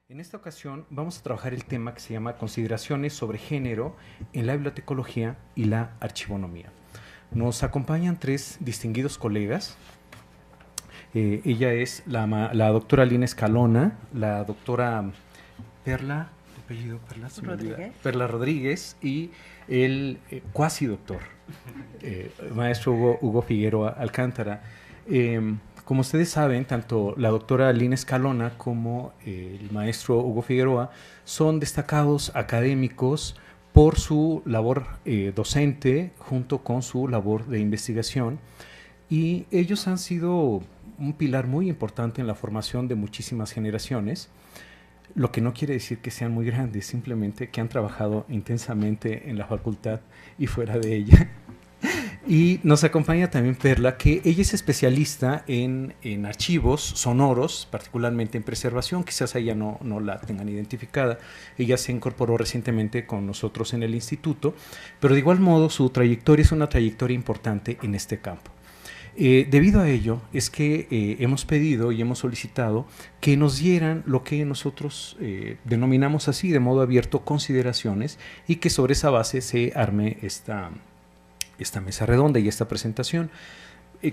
En esta ocasión vamos a trabajar el tema que se llama Consideraciones sobre género en la bibliotecología y la archivonomía. Nos acompañan tres distinguidos colegas. Ella es la doctora Lina Escalona, la doctora Perla, apellido Perla, Rodríguez. Perla Rodríguez y el cuasi doctor, maestro Hugo Figueroa Alcántara. Como ustedes saben, tanto la doctora Lina Escalona como el maestro Hugo Figueroa son destacados académicos por su labor docente junto con su labor de investigación, y ellos han sido un pilar muy importante en la formación de muchísimas generaciones, lo que no quiere decir que sean muy grandes, simplemente que han trabajado intensamente en la facultad y fuera de ella. Y nos acompaña también Perla, que ella es especialista en archivos sonoros, particularmente en preservación. Quizás a ella no la tengan identificada. Ella se incorporó recientemente con nosotros en el instituto, pero de igual modo su trayectoria es una trayectoria importante en este campo. Debido a ello es que hemos pedido y hemos solicitado que nos dieran lo que nosotros denominamos así, de modo abierto, consideraciones, y que sobre esa base se arme esta mesa redonda y esta presentación.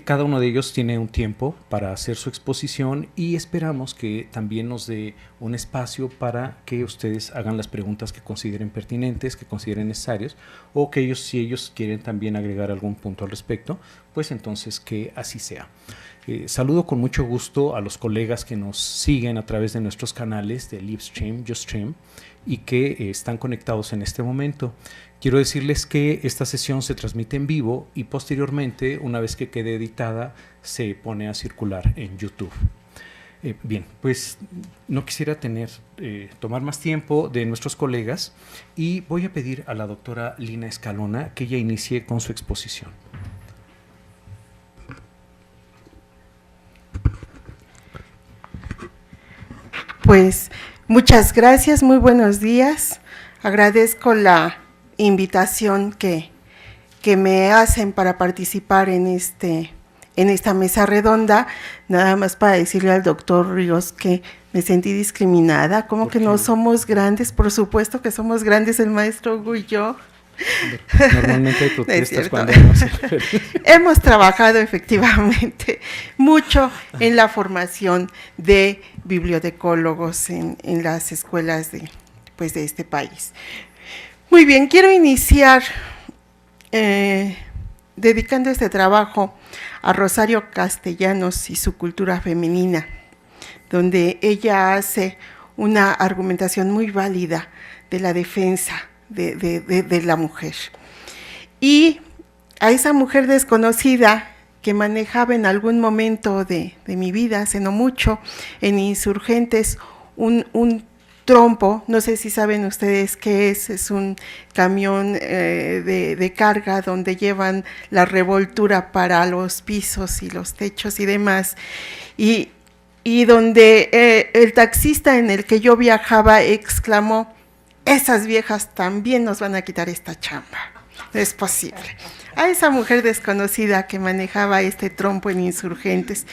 Cada uno de ellos tiene un tiempo para hacer su exposición y esperamos que también nos dé un espacio para que ustedes hagan las preguntas que consideren pertinentes, que consideren necesarios, o que ellos, si ellos quieren también agregar algún punto al respecto, pues entonces que así sea. Saludo con mucho gusto a los colegas que nos siguen a través de nuestros canales de Livestream, Ustream, y que están conectados en este momento. Quiero decirles que esta sesión se transmite en vivo y posteriormente, una vez que quede editada, se pone a circular en YouTube. Bien, pues no quisiera tomar más tiempo de nuestros colegas y voy a pedir a la doctora Lina Escalona que ella inicie con su exposición. Pues muchas gracias, muy buenos días. Agradezco la invitación que me hacen para participar en esta mesa redonda. Nada más para decirle al doctor Ríos que me sentí discriminada, como que no somos grandes. Por supuesto que somos grandes el maestro Hugo y yo. Normalmente protestas cuando hemos trabajado efectivamente mucho en la formación de bibliotecólogos en las escuelas de este país. Muy bien, quiero iniciar dedicando este trabajo a Rosario Castellanos y su cultura femenina, donde ella hace una argumentación muy válida de la defensa de la mujer. Y a esa mujer desconocida que manejaba en algún momento de mi vida, hace no mucho, en Insurgentes, un trompo, no sé si saben ustedes qué es un camión de carga donde llevan la revoltura para los pisos y los techos y demás, y donde el taxista en el que yo viajaba exclamó: esas viejas también nos van a quitar esta chamba. No es posible. A esa mujer desconocida que manejaba este trompo en Insurgentes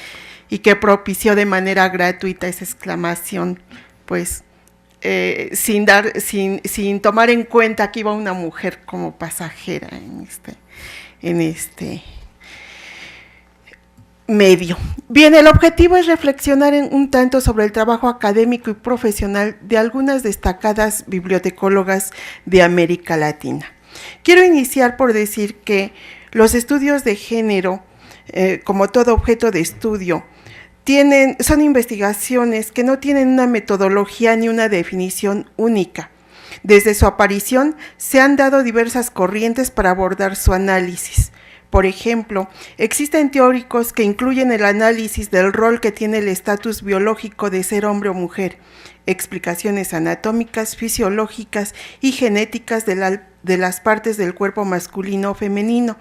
y que propició de manera gratuita esa exclamación, pues sin tomar en cuenta que iba una mujer como pasajera en este medio. Bien, el objetivo es reflexionar un tanto sobre el trabajo académico y profesional de algunas destacadas bibliotecólogas de América Latina. Quiero iniciar por decir que los estudios de género, como todo objeto de estudio, son investigaciones que no tienen una metodología ni una definición única. Desde su aparición se han dado diversas corrientes para abordar su análisis. Por ejemplo, existen teóricos que incluyen el análisis del rol que tiene el estatus biológico de ser hombre o mujer, explicaciones anatómicas, fisiológicas y genéticas de las partes del cuerpo masculino o femenino,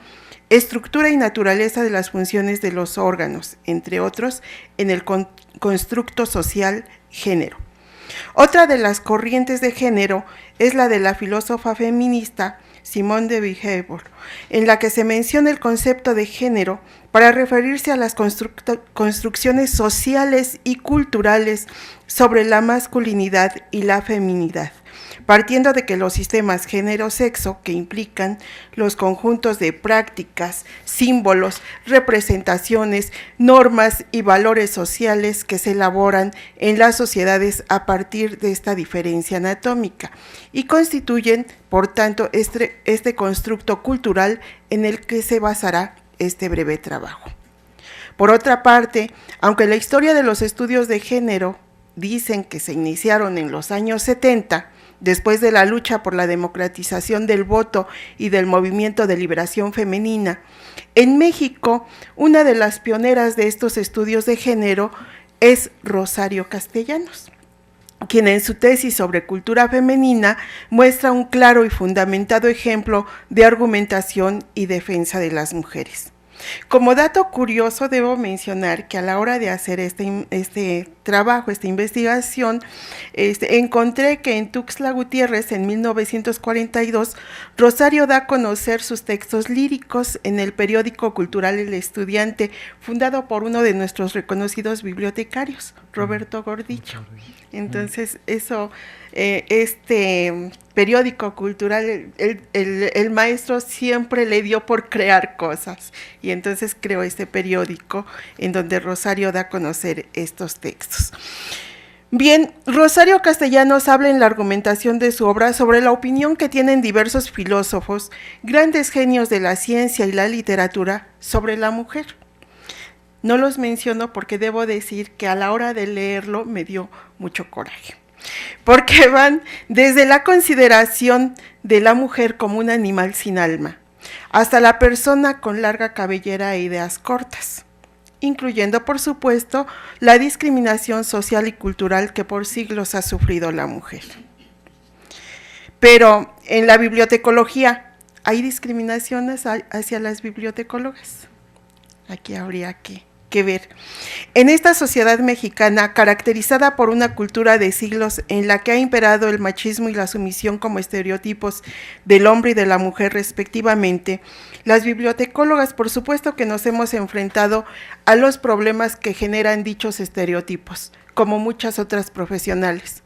estructura y naturaleza de las funciones de los órganos, entre otros, en el constructo social género. Otra de las corrientes de género es la de la filósofa feminista Simone de Beauvoir, en la que se menciona el concepto de género para referirse a las construcciones sociales y culturales sobre la masculinidad y la feminidad, partiendo de que los sistemas género-sexo, que implican los conjuntos de prácticas, símbolos, representaciones, normas y valores sociales que se elaboran en las sociedades a partir de esta diferencia anatómica y constituyen, por tanto, este constructo cultural en el que se basará este breve trabajo. Por otra parte, aunque la historia de los estudios de género dicen que se iniciaron en los años 70, después de la lucha por la democratización del voto y del movimiento de liberación femenina, en México, una de las pioneras de estos estudios de género es Rosario Castellanos, quien en su tesis sobre cultura femenina muestra un claro y fundamentado ejemplo de argumentación y defensa de las mujeres. Como dato curioso, debo mencionar que a la hora de hacer este trabajo, esta investigación, encontré que en Tuxtla Gutiérrez, en 1942, Rosario da a conocer sus textos líricos en el periódico cultural El Estudiante, fundado por uno de nuestros reconocidos bibliotecarios, Roberto Gordillo. Entonces, eso, este periódico cultural, el maestro siempre le dio por crear cosas, y entonces creó este periódico en donde Rosario da a conocer estos textos. Bien, Rosario Castellanos habla en la argumentación de su obra sobre la opinión que tienen diversos filósofos, grandes genios de la ciencia y la literatura, sobre la mujer. No los menciono porque debo decir que a la hora de leerlo me dio mucho coraje, porque van desde la consideración de la mujer como un animal sin alma, hasta la persona con larga cabellera e ideas cortas, incluyendo, por supuesto, la discriminación social y cultural que por siglos ha sufrido la mujer. Pero en la bibliotecología, ¿hay discriminaciones hacia las bibliotecólogas? Aquí habría que ver. En esta sociedad mexicana, caracterizada por una cultura de siglos en la que ha imperado el machismo y la sumisión como estereotipos del hombre y de la mujer respectivamente, las bibliotecólogas, por supuesto que nos hemos enfrentado a los problemas que generan dichos estereotipos, como muchas otras profesionales,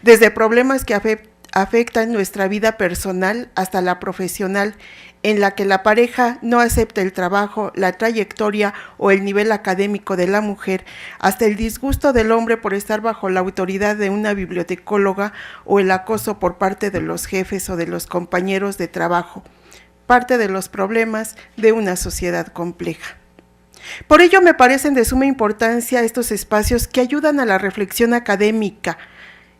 desde problemas que afectan nuestra vida personal hasta la profesional, en la que la pareja no acepta el trabajo, la trayectoria o el nivel académico de la mujer, hasta el disgusto del hombre por estar bajo la autoridad de una bibliotecóloga o el acoso por parte de los jefes o de los compañeros de trabajo, parte de los problemas de una sociedad compleja. Por ello me parecen de suma importancia estos espacios que ayudan a la reflexión académica,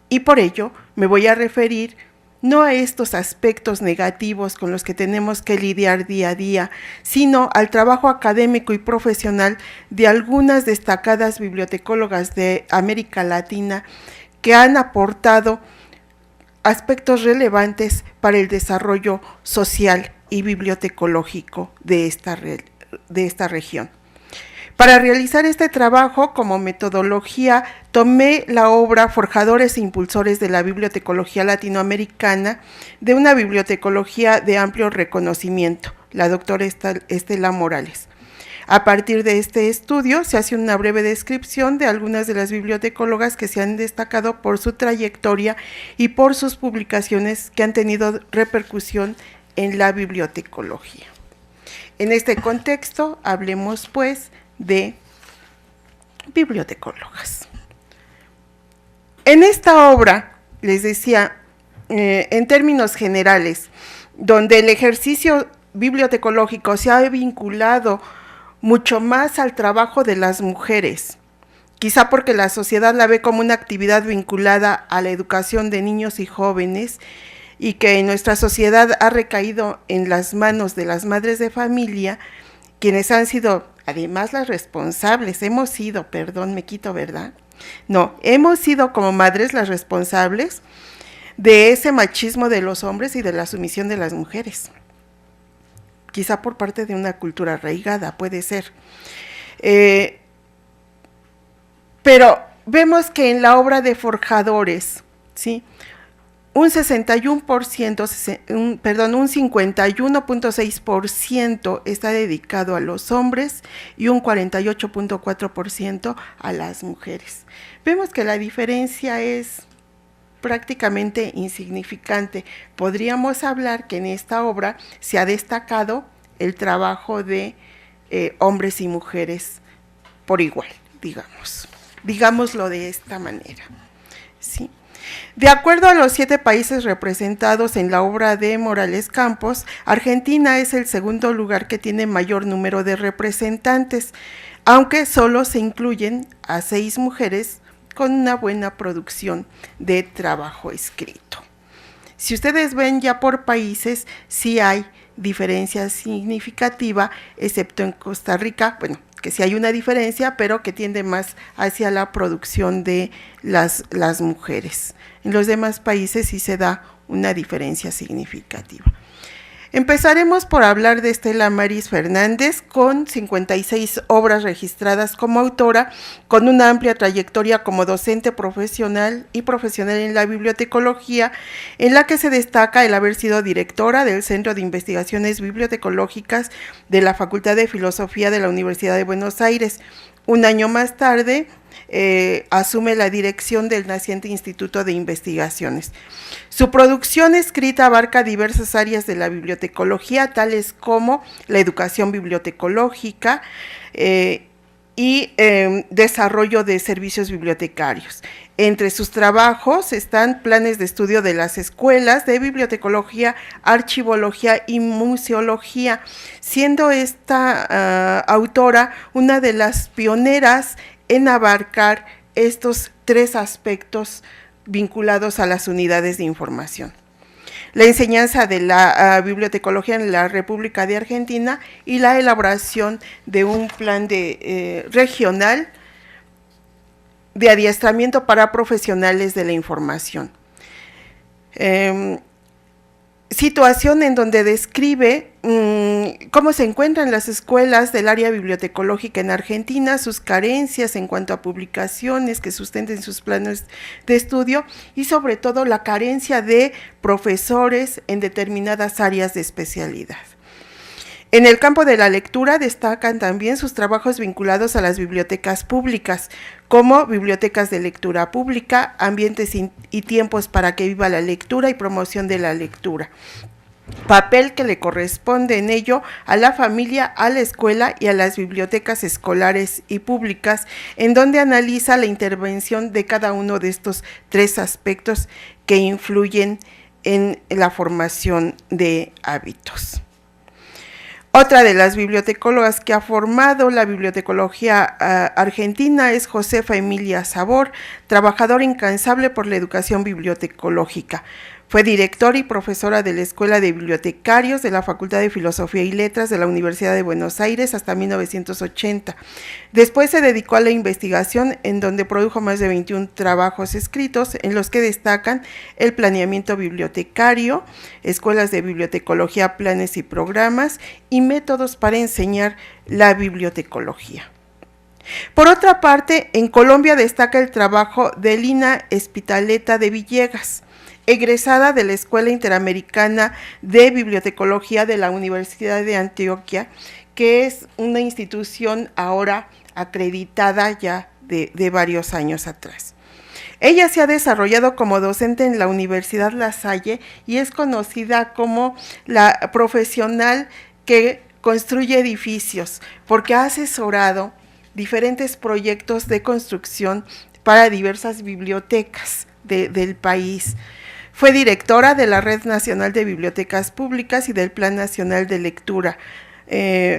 y por ello me voy a referir no a estos aspectos negativos con los que tenemos que lidiar día a día, sino al trabajo académico y profesional de algunas destacadas bibliotecólogas de América Latina que han aportado aspectos relevantes para el desarrollo social y bibliotecológico de esta región. Para realizar este trabajo, como metodología, tomé la obra Forjadores e Impulsores de la Bibliotecología Latinoamericana, de una bibliotecología de amplio reconocimiento, la doctora Estela Morales. A partir de este estudio se hace una breve descripción de algunas de las bibliotecólogas que se han destacado por su trayectoria y por sus publicaciones que han tenido repercusión en la bibliotecología. En este contexto, hablemos pues de bibliotecólogas. En esta obra, les decía, en términos generales, donde el ejercicio bibliotecológico se ha vinculado mucho más al trabajo de las mujeres, quizá porque la sociedad la ve como una actividad vinculada a la educación de niños y jóvenes, y que en nuestra sociedad ha recaído en las manos de las madres de familia, quienes han sido además las responsables, hemos sido como madres las responsables de ese machismo de los hombres y de la sumisión de las mujeres. Quizá por parte de una cultura arraigada, puede ser. Pero vemos que en la obra de Forjadores, ¿sí?, un 61%, un 51.6% está dedicado a los hombres y un 48.4% a las mujeres. Vemos que la diferencia es prácticamente insignificante. Podríamos hablar que en esta obra se ha destacado el trabajo de hombres y mujeres por igual, digámoslo de esta manera, ¿sí? De acuerdo a los 7 países representados en la obra de Morales Campos, Argentina es el segundo lugar que tiene mayor número de representantes, aunque solo se incluyen a 6 mujeres con una buena producción de trabajo escrito. Si ustedes ven ya por países, sí hay diferencia significativa, excepto en Costa Rica, bueno, que sí hay una diferencia, pero que tiende más hacia la producción de las mujeres. En los demás países sí se da una diferencia significativa. Empezaremos por hablar de Estela Maris Fernández, con 56 obras registradas como autora, con una amplia trayectoria como docente profesional y profesional en la bibliotecología, en la que se destaca el haber sido directora del Centro de Investigaciones Bibliotecológicas de la Facultad de Filosofía de la Universidad de Buenos Aires. Un año más tarde, asume la dirección del naciente Instituto de Investigaciones. Su producción escrita abarca diversas áreas de la bibliotecología, tales como la educación bibliotecológica y desarrollo de servicios bibliotecarios. Entre sus trabajos están planes de estudio de las escuelas de bibliotecología, archivología y museología, siendo esta autora una de las pioneras en abarcar estos 3 aspectos vinculados a las unidades de información: la enseñanza de la bibliotecología en la República de Argentina y la elaboración de un plan regional de adiestramiento para profesionales de la información. Situación en donde describe cómo se encuentran las escuelas del área bibliotecológica en Argentina, sus carencias en cuanto a publicaciones que sustenten sus planes de estudio y sobre todo la carencia de profesores en determinadas áreas de especialidad. En el campo de la lectura destacan también sus trabajos vinculados a las bibliotecas públicas, como bibliotecas de lectura pública, ambientes y tiempos para que viva la lectura y promoción de la lectura. Papel que le corresponde en ello a la familia, a la escuela y a las bibliotecas escolares y públicas, en donde analiza la intervención de cada uno de estos 3 aspectos que influyen en la formación de hábitos. Otra de las bibliotecólogas que ha formado la bibliotecología argentina es Josefa Emilia Sabor, trabajadora incansable por la educación bibliotecológica. Fue directora y profesora de la Escuela de Bibliotecarios de la Facultad de Filosofía y Letras de la Universidad de Buenos Aires hasta 1980. Después se dedicó a la investigación, en donde produjo más de 21 trabajos escritos, en los que destacan el planeamiento bibliotecario, escuelas de bibliotecología, planes y programas, y métodos para enseñar la bibliotecología. Por otra parte, en Colombia destaca el trabajo de Lina Espitaleta de Villegas, egresada de la Escuela Interamericana de Bibliotecología de la Universidad de Antioquia, que es una institución ahora acreditada ya de varios años atrás. Ella se ha desarrollado como docente en la Universidad La Salle y es conocida como la profesional que construye edificios, porque ha asesorado diferentes proyectos de construcción para diversas bibliotecas del país. Fue directora de la Red Nacional de Bibliotecas Públicas y del Plan Nacional de Lectura.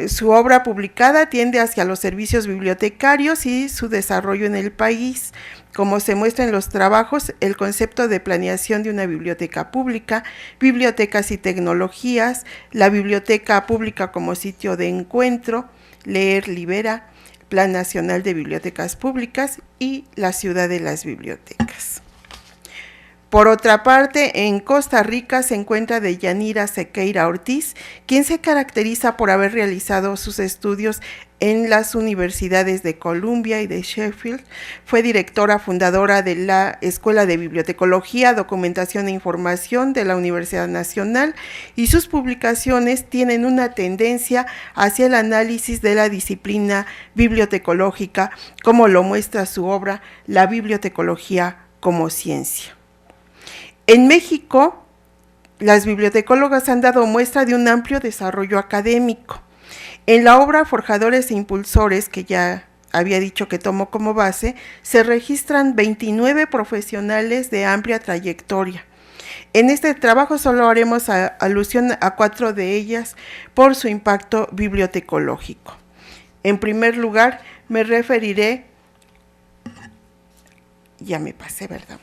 Su obra publicada tiende hacia los servicios bibliotecarios y su desarrollo en el país, como se muestra en los trabajos: el concepto de planeación de una biblioteca pública, bibliotecas y tecnologías, la biblioteca pública como sitio de encuentro, Leer Libera, Plan Nacional de Bibliotecas Públicas y la ciudad de las bibliotecas. Por otra parte, en Costa Rica se encuentra Deyanira Sequeira Ortiz, quien se caracteriza por haber realizado sus estudios en las universidades de Columbia y de Sheffield. Fue directora fundadora de la Escuela de Bibliotecología, Documentación e Información de la Universidad Nacional, y sus publicaciones tienen una tendencia hacia el análisis de la disciplina bibliotecológica, como lo muestra su obra La bibliotecología como ciencia. En México, las bibliotecólogas han dado muestra de un amplio desarrollo académico. En la obra Forjadores e Impulsores, que ya había dicho que tomó como base, se registran 29 profesionales de amplia trayectoria. En este trabajo solo haremos alusión a 4 de ellas por su impacto bibliotecológico. En primer lugar, me referiré, ya me pasé, ¿verdad?,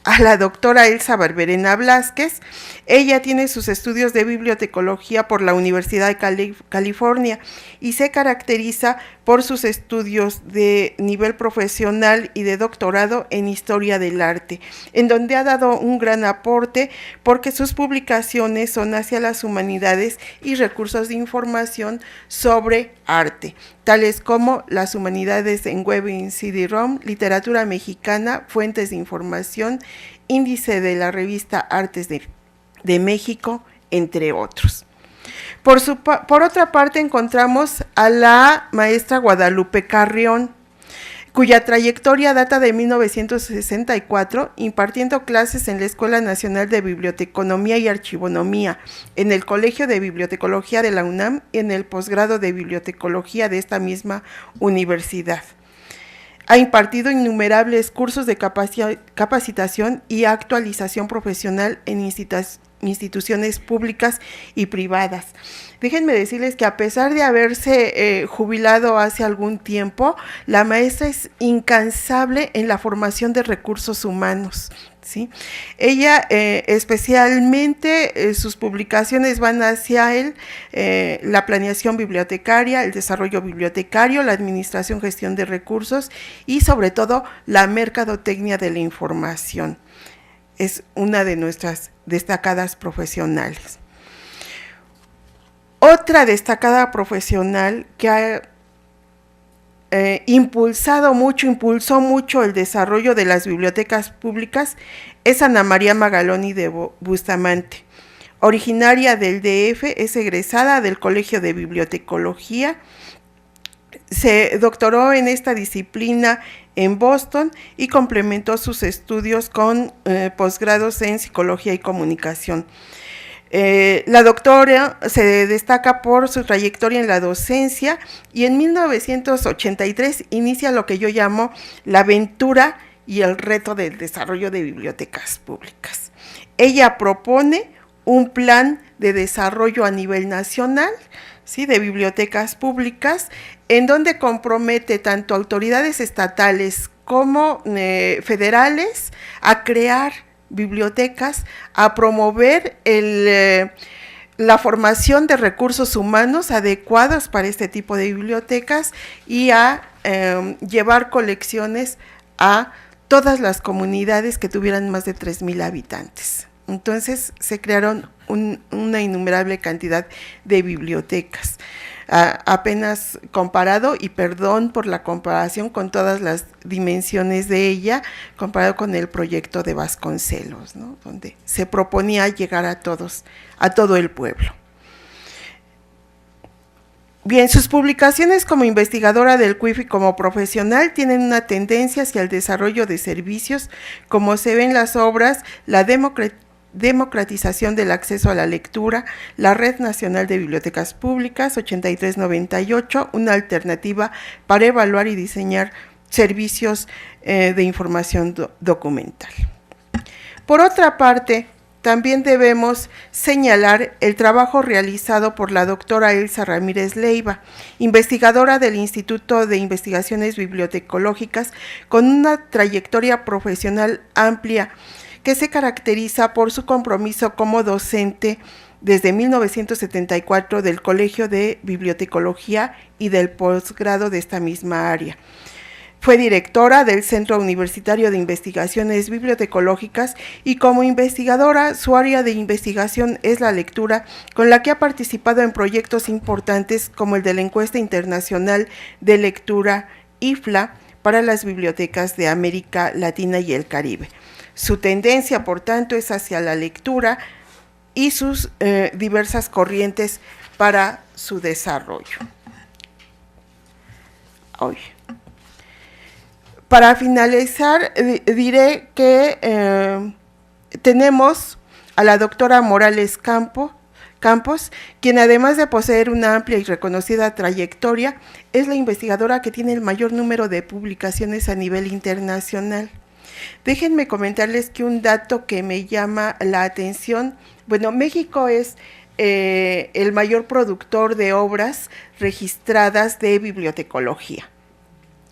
a la doctora Elsa Barberena Blázquez. Ella tiene sus estudios de bibliotecología por la Universidad de California y se caracteriza por sus estudios de nivel profesional y de doctorado en historia del arte, en donde ha dado un gran aporte porque sus publicaciones son hacia las humanidades y recursos de información sobre arte, tales como las humanidades en web y en CD-ROM, literatura mexicana, fuentes de información, índice de la revista Artes de México, entre otros. Por otra parte, encontramos a la maestra Guadalupe Carrión, cuya trayectoria data de 1964, impartiendo clases en la Escuela Nacional de Biblioteconomía y Archivonomía, en el Colegio de Bibliotecología de la UNAM y en el posgrado de Bibliotecología de esta misma universidad. Ha impartido innumerables cursos de capacitación y actualización profesional en instituciones públicas y privadas. Déjenme decirles que a pesar de haberse jubilado hace algún tiempo, la maestra es incansable en la formación de recursos humanos, ¿sí? Ella especialmente sus publicaciones van hacia la planeación bibliotecaria, el desarrollo bibliotecario, la administración, gestión de recursos y sobre todo la mercadotecnia de la información. Es una de nuestras destacadas profesionales. Otra destacada profesional que ha impulsó mucho el desarrollo de las bibliotecas públicas es Ana María Magaloni de Bustamante. Originaria del DF, es egresada del Colegio de Bibliotecología. Se doctoró en esta disciplina en Boston y complementó sus estudios con posgrados en Psicología y Comunicación. La doctora se destaca por su trayectoria en la docencia y en 1983 inicia lo que yo llamo la aventura y el reto del desarrollo de bibliotecas públicas. Ella propone un plan de desarrollo a nivel nacional, ¿sí?, de bibliotecas públicas, en donde compromete tanto autoridades estatales como federales a crear bibliotecas, a promover la formación de recursos humanos adecuados para este tipo de bibliotecas y a llevar colecciones a todas las comunidades que tuvieran más de 3,000 habitantes. Entonces se crearon una innumerable cantidad de bibliotecas. Apenas comparado, y perdón por la comparación con todas las dimensiones de ella, comparado con el proyecto de Vasconcelos, ¿no?, donde se proponía llegar a todo el pueblo. Bien, sus publicaciones como investigadora del CUIF y como profesional tienen una tendencia hacia el desarrollo de servicios, como se ve en las obras La democratización del acceso a la lectura, la Red Nacional de Bibliotecas Públicas, 83-98, una alternativa para evaluar y diseñar servicios de información documental. Por otra parte, también debemos señalar el trabajo realizado por la doctora Elsa Ramírez Leiva, investigadora del Instituto de Investigaciones Bibliotecológicas, con una trayectoria profesional amplia que se caracteriza por su compromiso como docente desde 1974 del Colegio de Bibliotecología y del posgrado de esta misma área. Fue directora del Centro Universitario de Investigaciones Bibliotecológicas y como investigadora su área de investigación es la lectura, con la que ha participado en proyectos importantes como el de la Encuesta Internacional de Lectura IFLA para las bibliotecas de América Latina y el Caribe. Su tendencia, por tanto, es hacia la lectura y sus diversas corrientes para su desarrollo. Hoy. Para finalizar, diré que tenemos a la doctora Morales Campos, quien además de poseer una amplia y reconocida trayectoria, es la investigadora que tiene el mayor número de publicaciones a nivel internacional. Déjenme comentarles que un dato que me llama la atención, bueno, México es el mayor productor de obras registradas de bibliotecología.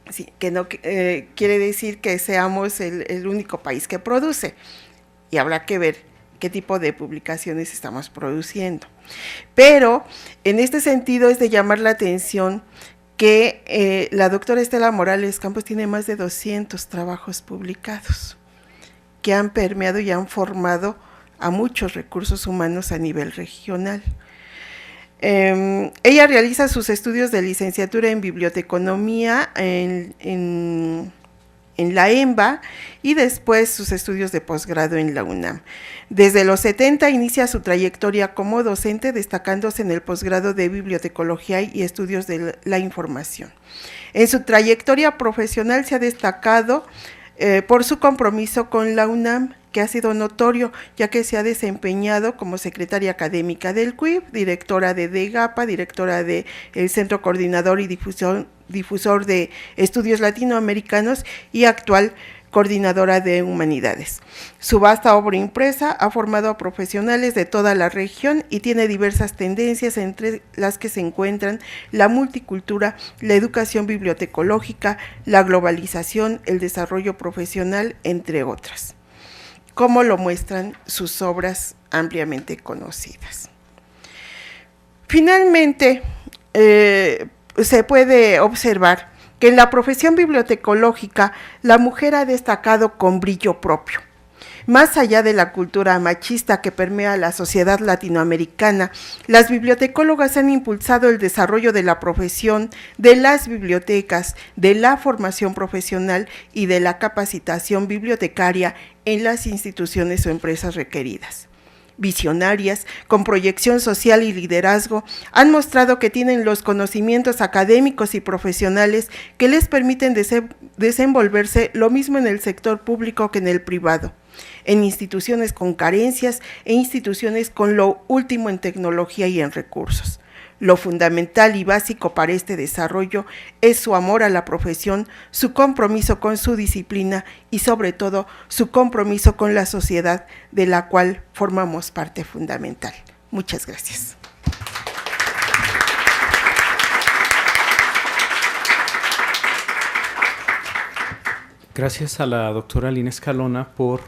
Sí, que no quiere decir que seamos el único país que produce, y habrá que ver qué tipo de publicaciones estamos produciendo. Pero en este sentido es de llamar la atención que la doctora Estela Morales Campos tiene más de 200 trabajos publicados que han permeado y han formado a muchos recursos humanos a nivel regional. Ella realiza sus estudios de licenciatura en biblioteconomía en la EMBA y después sus estudios de posgrado en la UNAM. Desde los 70 inicia su trayectoria como docente, destacándose en el posgrado de bibliotecología y estudios de la información. En su trayectoria profesional se ha destacado por su compromiso con la UNAM, que ha sido notorio, ya que se ha desempeñado como secretaria académica del CUIB, directora de DEGAPA, directora del Centro Coordinador y Difusor de Estudios Latinoamericanos y actual coordinadora de Humanidades. Su vasta obra impresa ha formado a profesionales de toda la región y tiene diversas tendencias, entre las que se encuentran la multicultura, la educación bibliotecológica, la globalización, el desarrollo profesional, entre otras, como lo muestran sus obras ampliamente conocidas. Finalmente, se puede observar que en la profesión bibliotecológica la mujer ha destacado con brillo propio. Más allá de la cultura machista que permea la sociedad latinoamericana, las bibliotecólogas han impulsado el desarrollo de la profesión, de las bibliotecas, de la formación profesional y de la capacitación bibliotecaria en las instituciones o empresas requeridas. Visionarias, con proyección social y liderazgo, han mostrado que tienen los conocimientos académicos y profesionales que les permiten desenvolverse lo mismo en el sector público que en el privado, en instituciones con carencias e instituciones con lo último en tecnología y en recursos. Lo fundamental y básico para este desarrollo es su amor a la profesión, su compromiso con su disciplina y sobre todo su compromiso con la sociedad de la cual formamos parte fundamental. Muchas gracias. Gracias a la doctora Lina Escalona por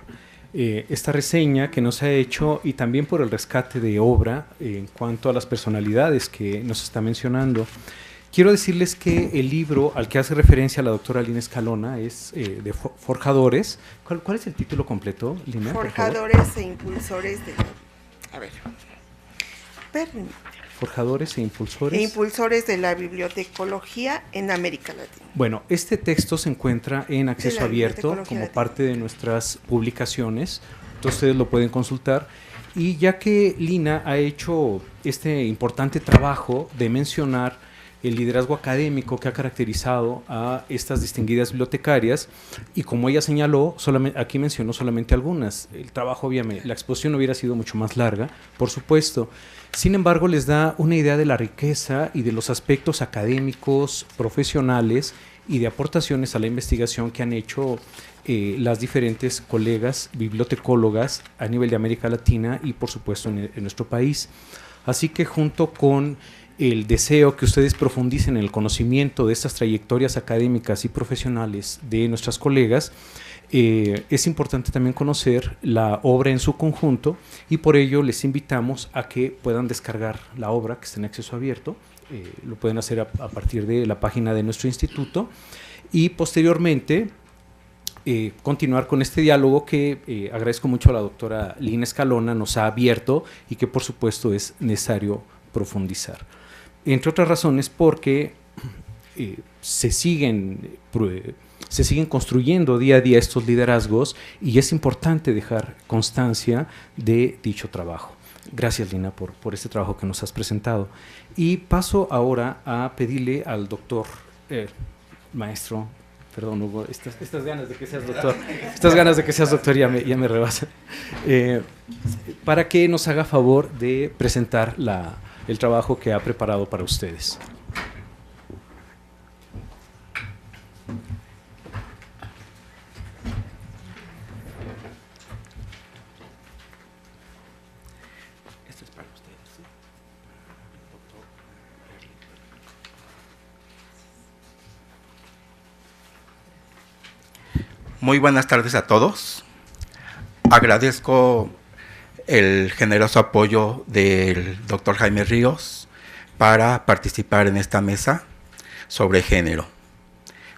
esta reseña que nos ha hecho y también por el rescate de obra en cuanto a las personalidades que nos está mencionando. Quiero decirles que el libro al que hace referencia la doctora Lina Escalona es de Forjadores. ¿Cuál es el título completo, Lina? Forjadores e impulsores de... A ver, permíteme. Forjadores e impulsores. Impulsores de la bibliotecología en América Latina. Bueno, este texto se encuentra en acceso abierto como parte de nuestras publicaciones, entonces ustedes lo pueden consultar. Y ya que Lina ha hecho este importante trabajo de mencionar el liderazgo académico que ha caracterizado a estas distinguidas bibliotecarias, y como ella señaló, aquí mencionó solamente algunas. El trabajo, obviamente, la exposición hubiera sido mucho más larga, por supuesto. Sin embargo, les da una idea de la riqueza y de los aspectos académicos, profesionales y de aportaciones a la investigación que han hecho las diferentes colegas bibliotecólogas a nivel de América Latina y, por supuesto, en nuestro país. Así que junto con el deseo que ustedes profundicen en el conocimiento de estas trayectorias académicas y profesionales de nuestras colegas, es importante también conocer la obra en su conjunto, y por ello les invitamos a que puedan descargar la obra que está en acceso abierto lo pueden hacer a partir de la página de nuestro instituto y posteriormente continuar con este diálogo que agradezco mucho a la doctora Lina Escalona nos ha abierto y que por supuesto es necesario profundizar. Entre otras razones porque se siguen construyendo día a día estos liderazgos y es importante dejar constancia de dicho trabajo. Gracias, Lina, por este trabajo que nos has presentado. Y paso ahora a pedirle al doctor, maestro, perdón, Hugo, estas ganas de que seas doctor ya me rebasan, para que nos haga favor de presentar el trabajo que ha preparado para ustedes. Muy buenas tardes a todos. Agradezco el generoso apoyo del doctor Jaime Ríos para participar en esta mesa sobre género.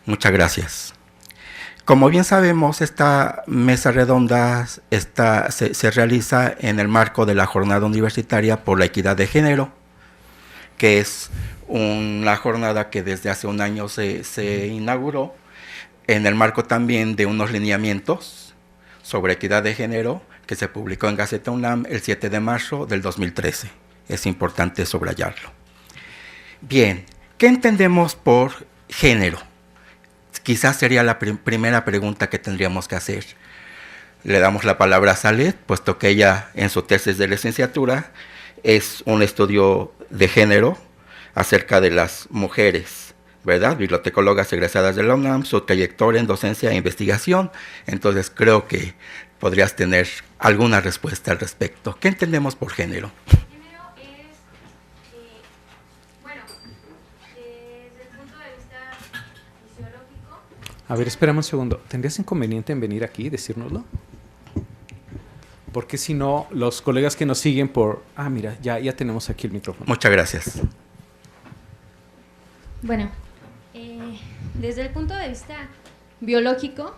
Muchas gracias. Como bien sabemos, esta mesa redonda se realiza en el marco de la Jornada Universitaria por la Equidad de Género, que es una jornada que desde hace un año se inauguró en el marco también de unos lineamientos sobre equidad de género que se publicó en Gaceta UNAM el 7 de marzo del 2013. Es importante subrayarlo. Bien, ¿qué entendemos por género? Quizás sería la primera pregunta que tendríamos que hacer. Le damos la palabra a Salet, puesto que ella en su tesis de licenciatura es un estudio de género acerca de las mujeres, ¿verdad? Bibliotecólogas egresadas de la UNAM, su trayectoria en docencia e investigación. Entonces creo que podrías tener alguna respuesta al respecto. ¿Qué entendemos por género? Género es, desde el punto de vista fisiológico. A ver, espérame un segundo. ¿Tendrías inconveniente en venir aquí y decírnoslo? Porque si no, los colegas que nos siguen por... Ah, mira, ya tenemos aquí el micrófono. Muchas gracias. Bueno, desde el punto de vista biológico,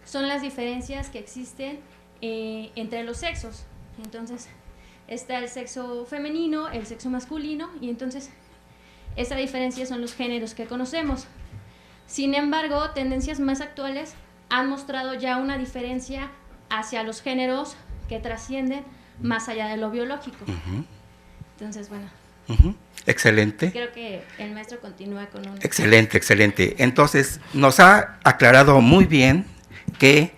son las diferencias que existen entre los sexos. Entonces, está el sexo femenino, el sexo masculino, y entonces esa diferencia son los géneros que conocemos. Sin embargo, tendencias más actuales han mostrado ya una diferencia hacia los géneros que trascienden más allá de lo biológico. Entonces, bueno. Excelente. Creo que el maestro continúa con un... Excelente, excelente. Entonces, nos ha aclarado muy bien que,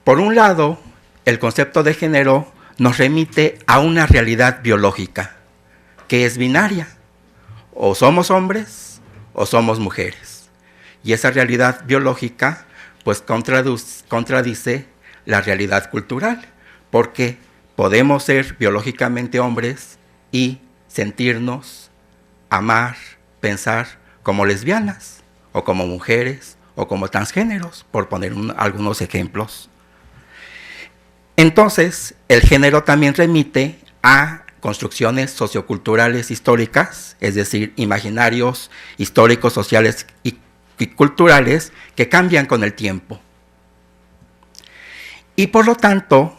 por un lado, el concepto de género nos remite a una realidad biológica, que es binaria. O somos hombres o somos mujeres. Y esa realidad biológica, pues, contradice la realidad cultural, porque podemos ser biológicamente hombres y sentirnos, amar, pensar como lesbianas, o como mujeres, o como transgéneros, por poner algunos ejemplos. Entonces, el género también remite a construcciones socioculturales históricas, es decir, imaginarios históricos, sociales y culturales que cambian con el tiempo. Y por lo tanto,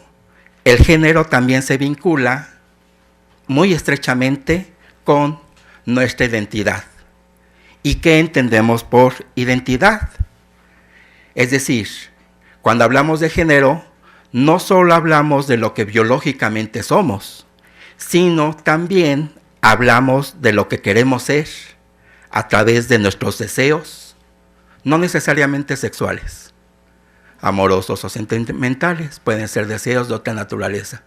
el género también se vincula muy estrechamente con nuestra identidad. ¿Y qué entendemos por identidad? Es decir, cuando hablamos de género, no solo hablamos de lo que biológicamente somos, sino también hablamos de lo que queremos ser a través de nuestros deseos, no necesariamente sexuales, amorosos o sentimentales, pueden ser deseos de otra naturaleza.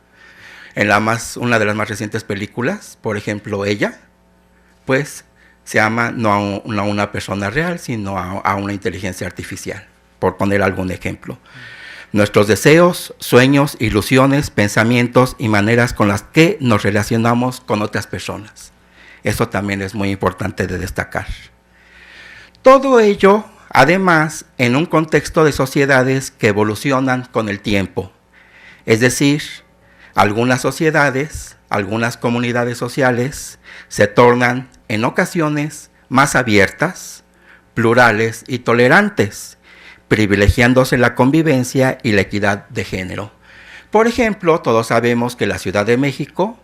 En una de las más recientes películas, por ejemplo, Ella, pues se ama no a una persona real, sino a una inteligencia artificial, por poner algún ejemplo. Nuestros deseos, sueños, ilusiones, pensamientos y maneras con las que nos relacionamos con otras personas. Eso también es muy importante de destacar. Todo ello, además, en un contexto de sociedades que evolucionan con el tiempo. Es decir, algunas sociedades algunas comunidades sociales se tornan en ocasiones más abiertas, plurales y tolerantes, privilegiándose la convivencia y la equidad de género. Por ejemplo, todos sabemos que la Ciudad de México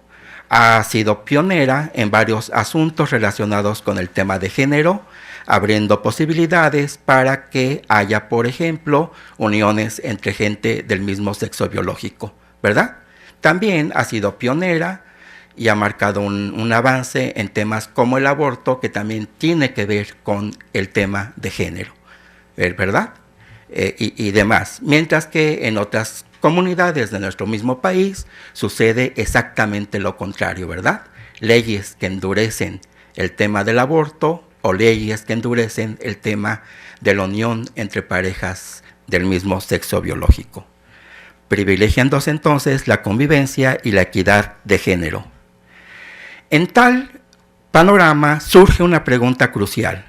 ha sido pionera en varios asuntos relacionados con el tema de género, abriendo posibilidades para que haya, por ejemplo, uniones entre gente del mismo sexo biológico, ¿verdad? También ha sido pionera y ha marcado un avance en temas como el aborto, que también tiene que ver con el tema de género, ¿verdad? Y demás. Mientras que en otras comunidades de nuestro mismo país sucede exactamente lo contrario, ¿verdad? Leyes que endurecen el tema del aborto o leyes que endurecen el tema de la unión entre parejas del mismo sexo biológico, privilegiándose entonces la convivencia y la equidad de género. En tal panorama surge una pregunta crucial: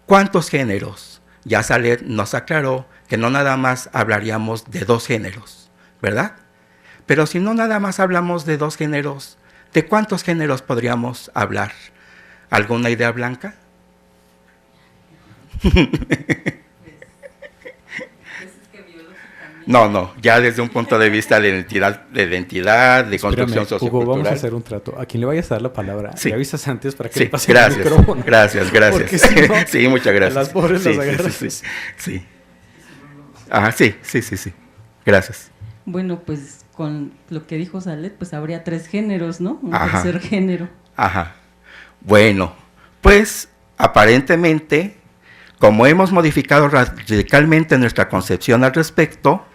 ¿cuántos géneros? Ya Salet nos aclaró que no nada más hablaríamos de 2 géneros, ¿verdad? Pero si no nada más hablamos de 2 géneros, ¿de cuántos géneros podríamos hablar? ¿Alguna idea, Blanca? No, ya desde un punto de vista de identidad, de construcción sociocultural. Hugo, vamos a hacer un trato. A quien le vayas a dar la palabra, sí, le avisas antes para que sí, le pase gracias, el micrófono. Gracias. Si no, sí, muchas gracias. A las pobres las agarras. Sí. Ajá, sí. Gracias. Bueno, pues con lo que dijo Salet, pues habría 3 géneros, ¿no? Un Ajá. tercer género. Ajá. Bueno, pues aparentemente, como hemos modificado radicalmente nuestra concepción al respecto,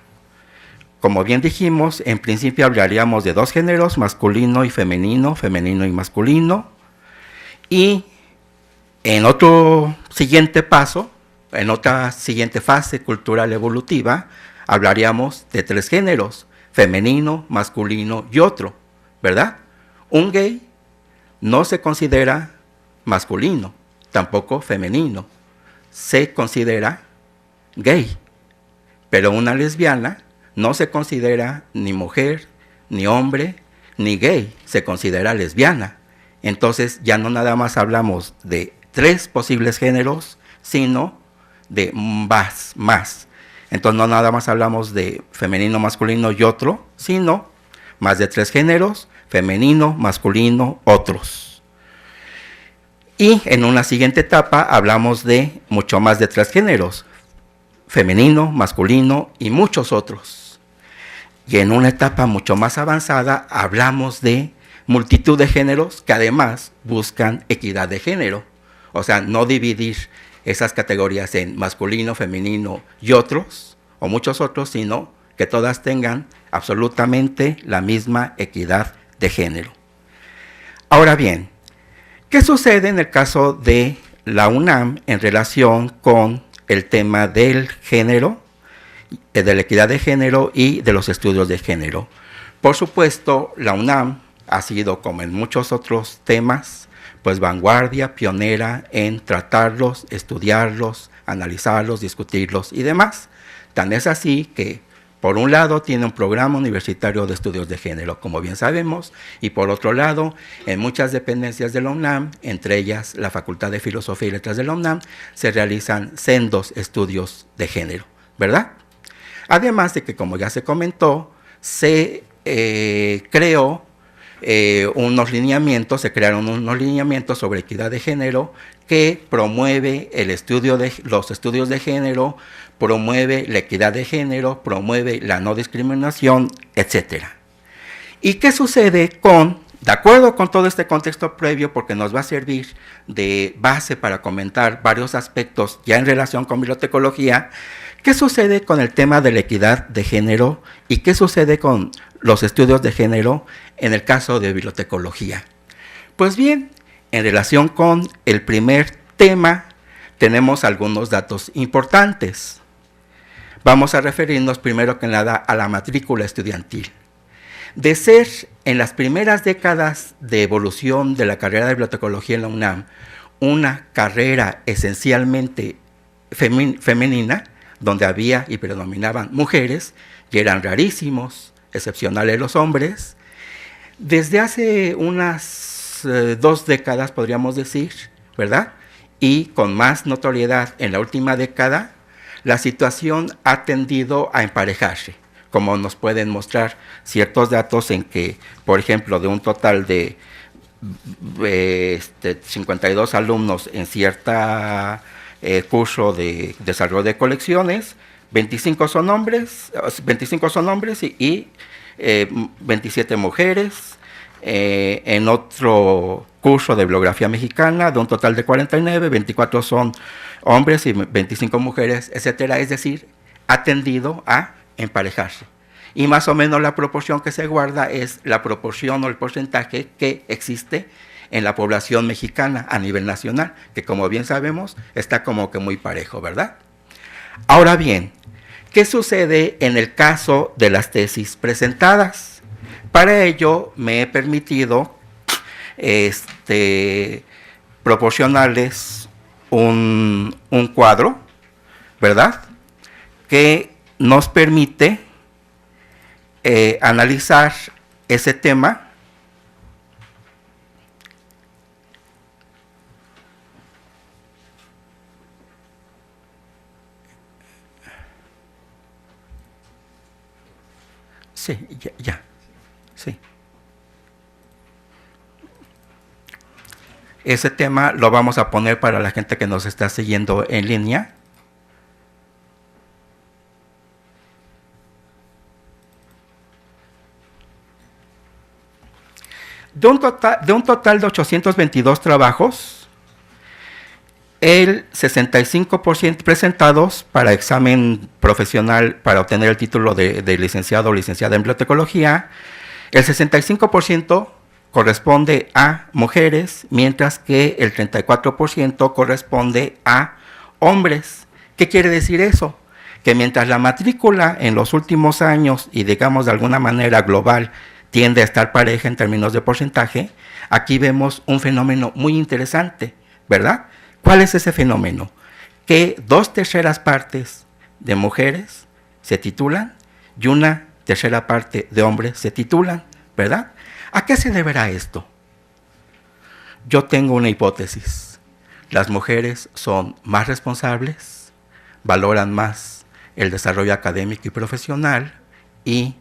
como bien dijimos, en principio hablaríamos de 2 géneros, masculino y femenino, femenino y masculino, y en otro siguiente paso, en otra siguiente fase cultural evolutiva, hablaríamos de 3 géneros, femenino, masculino y otro, ¿verdad? Un gay no se considera masculino, tampoco femenino, se considera gay, pero una lesbiana no se considera ni mujer, ni hombre, ni gay, se considera lesbiana. Entonces ya no nada más hablamos de 3 posibles géneros, sino de más. Entonces no nada más hablamos de femenino, masculino y otro, sino más de 3 géneros, femenino, masculino, otros. Y en una siguiente etapa hablamos de mucho más de 3 géneros, femenino, masculino y muchos otros. Y en una etapa mucho más avanzada hablamos de multitud de géneros que además buscan equidad de género. O sea, no dividir esas categorías en masculino, femenino y otros, o muchos otros, sino que todas tengan absolutamente la misma equidad de género. Ahora bien, ¿qué sucede en el caso de la UNAM en relación con el tema del género, de la equidad de género y de los estudios de género? Por supuesto, la UNAM ha sido, como en muchos otros temas, pues vanguardia, pionera en tratarlos, estudiarlos, analizarlos, discutirlos y demás. Tan es así que, por un lado, tiene un programa universitario de estudios de género, como bien sabemos, y por otro lado, en muchas dependencias de la UNAM, entre ellas la Facultad de Filosofía y Letras de la UNAM, se realizan sendos estudios de género, ¿verdad? Además de que, como ya se comentó, se crearon unos lineamientos sobre equidad de género que promueve los estudios de género, promueve la equidad de género, promueve la no discriminación, etc. ¿Y qué sucede de acuerdo con todo este contexto previo, porque nos va a servir de base para comentar varios aspectos ya en relación con bibliotecología? ¿Qué sucede con el tema de la equidad de género y qué sucede con los estudios de género en el caso de bibliotecología? Pues bien, en relación con el primer tema, tenemos algunos datos importantes. Vamos a referirnos primero que nada a la matrícula estudiantil. De ser en las primeras décadas de evolución de la carrera de bibliotecología en la UNAM una carrera esencialmente femenina, donde había y predominaban mujeres, y eran rarísimos, excepcionales los hombres, Desde hace unas 2 décadas, podríamos decir, ¿verdad? Y con más notoriedad en la última década, la situación ha tendido a emparejarse, como nos pueden mostrar ciertos datos en que, por ejemplo, de un total de 52 alumnos en cierta curso de desarrollo de colecciones, 25 son hombres y 27 mujeres. En otro curso de bibliografía mexicana, de un total de 49, 24 son hombres y 25 mujeres, etcétera. Es decir, ha tendido a emparejarse. Y más o menos la proporción que se guarda es la proporción o el porcentaje que existe en la población mexicana a nivel nacional, que como bien sabemos está como que muy parejo, ¿verdad? Ahora bien, ¿qué sucede en el caso de las tesis presentadas? Para ello me he permitido proporcionarles un cuadro, ¿verdad?, que nos permite analizar ese tema sí, ya, sí. Ese tema lo vamos a poner para la gente que nos está siguiendo en línea. De un total de 822 trabajos, el 65% presentados para examen profesional para obtener el título de licenciado o licenciada en bibliotecología, el 65% corresponde a mujeres, mientras que el 34% corresponde a hombres. ¿Qué quiere decir eso? Que mientras la matrícula en los últimos años, y digamos de alguna manera global, tiende a estar pareja en términos de porcentaje, aquí vemos un fenómeno muy interesante, ¿verdad? ¿Cuál es ese fenómeno? Que 2/3 partes de mujeres se titulan y 1/3 parte de hombres se titulan, ¿verdad? ¿A qué se deberá esto? Yo tengo una hipótesis. Las mujeres son más responsables, valoran más el desarrollo académico y profesional y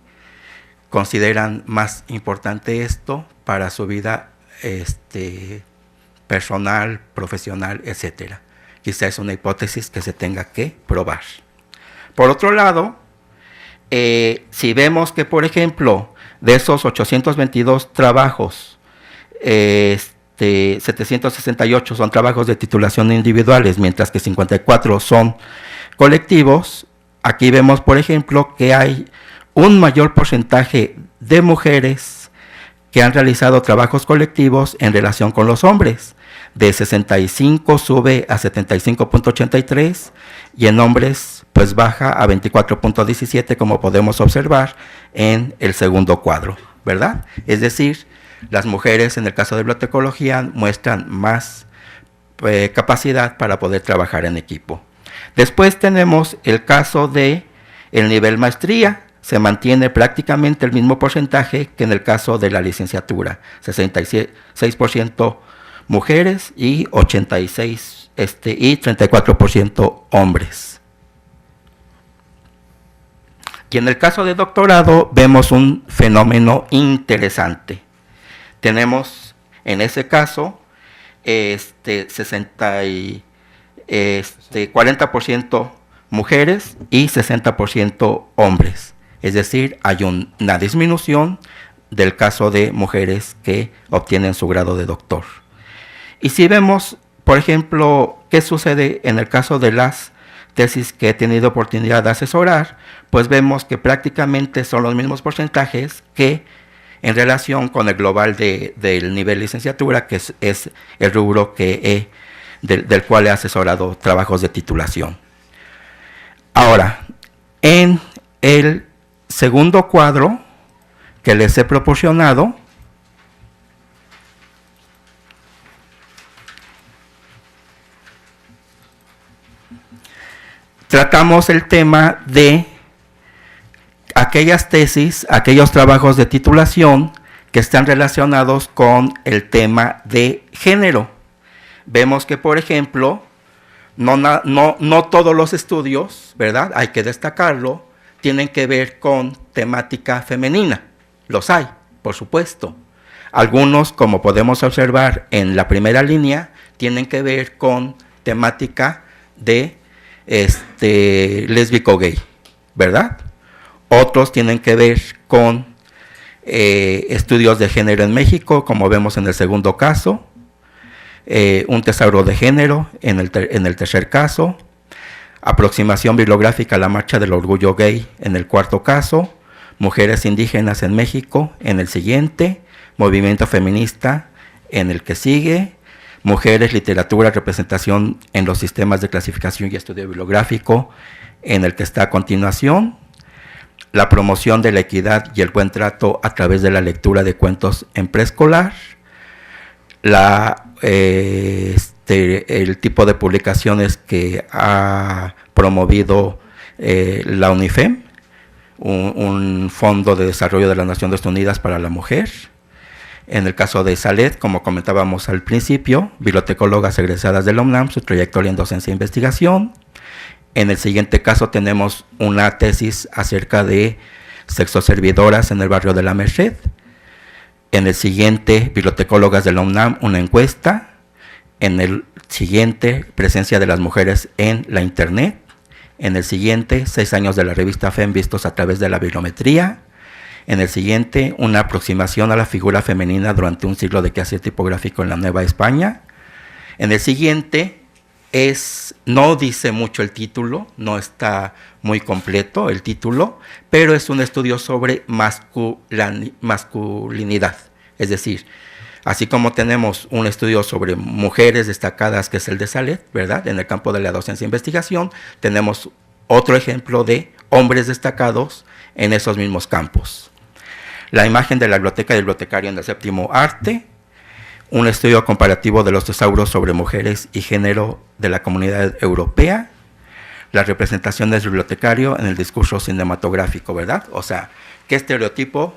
consideran más importante esto para su vida personal, profesional, etcétera. Quizá es una hipótesis que se tenga que probar. Por otro lado, si vemos que, por ejemplo, de esos 822 trabajos, 768 son trabajos de titulación individuales, mientras que 54 son colectivos, aquí vemos, por ejemplo, que hay un mayor porcentaje de mujeres que han realizado trabajos colectivos en relación con los hombres. De 65 sube a 75.83 y en hombres pues baja a 24.17, como podemos observar en el segundo cuadro, ¿verdad? Es decir, las mujeres en el caso de bibliotecología muestran más capacidad para poder trabajar en equipo. Después tenemos el caso de el nivel maestría. Se mantiene prácticamente el mismo porcentaje que en el caso de la licenciatura, 66% mujeres y 34% hombres. Y en el caso de doctorado vemos un fenómeno interesante. Tenemos en ese caso 40% mujeres y 60% hombres. Es decir, hay una disminución del caso de mujeres que obtienen su grado de doctor. Y si vemos, por ejemplo, qué sucede en el caso de las tesis que he tenido oportunidad de asesorar, pues vemos que prácticamente son los mismos porcentajes que en relación con el global del nivel licenciatura, que es el rubro del cual he asesorado trabajos de titulación. Ahora, en el segundo cuadro que les he proporcionado, tratamos el tema de aquellas tesis, aquellos trabajos de titulación que están relacionados con el tema de género. Vemos que, por ejemplo, no todos los estudios, ¿verdad?, hay que destacarlo, tienen que ver con temática femenina. Los hay, por supuesto. Algunos, como podemos observar en la primera línea, tienen que ver con temática de lésbico-gay, ¿verdad? Otros tienen que ver con estudios de género en México, como vemos en el segundo caso, un tesauro de género en el tercer caso, aproximación bibliográfica a la marcha del orgullo gay en el cuarto caso, mujeres indígenas en México en el siguiente, movimiento feminista en el que sigue, mujeres, literatura, representación en los sistemas de clasificación y estudio bibliográfico en el que está a continuación, la promoción de la equidad y el buen trato a través de la lectura de cuentos en preescolar, el tipo de publicaciones que ha promovido la UNIFEM, un Fondo de Desarrollo de las Naciones Unidas para la Mujer. En el caso de Salet, como comentábamos al principio, bibliotecólogas egresadas de la UNAM, su trayectoria en docencia e investigación. En el siguiente caso tenemos una tesis acerca de sexoservidoras en el barrio de la Merced. En el siguiente, bibliotecólogas de la UNAM, una encuesta. En el siguiente, presencia de las mujeres en la Internet. En el siguiente, 6 años de la revista FEM vistos a través de la bibliometría. En el siguiente, una aproximación a la figura femenina durante un siglo de quehacer tipográfico en la Nueva España. En el siguiente, no dice mucho el título, no está muy completo el título, pero es un estudio sobre masculinidad. Es decir, así como tenemos un estudio sobre mujeres destacadas, que es el de Salet, ¿verdad?, en el campo de la docencia e investigación, tenemos otro ejemplo de hombres destacados en esos mismos campos. La imagen de la biblioteca y el bibliotecario en el séptimo arte, un estudio comparativo de los tesauros sobre mujeres y género de la Comunidad Europea, la representación del bibliotecario en el discurso cinematográfico, ¿verdad? O sea, ¿qué estereotipo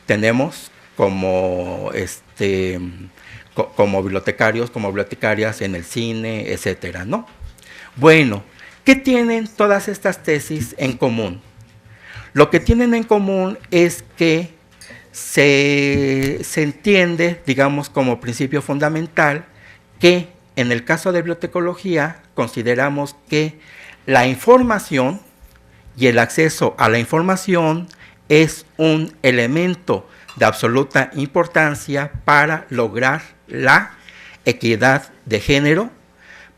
tenemos como bibliotecarios, como bibliotecarias en el cine, etcétera, ¿no? Bueno, ¿qué tienen todas estas tesis en común? Lo que tienen en común es que se entiende, digamos, como principio fundamental, que en el caso de bibliotecología consideramos que la información y el acceso a la información es un elemento de absoluta importancia para lograr la equidad de género,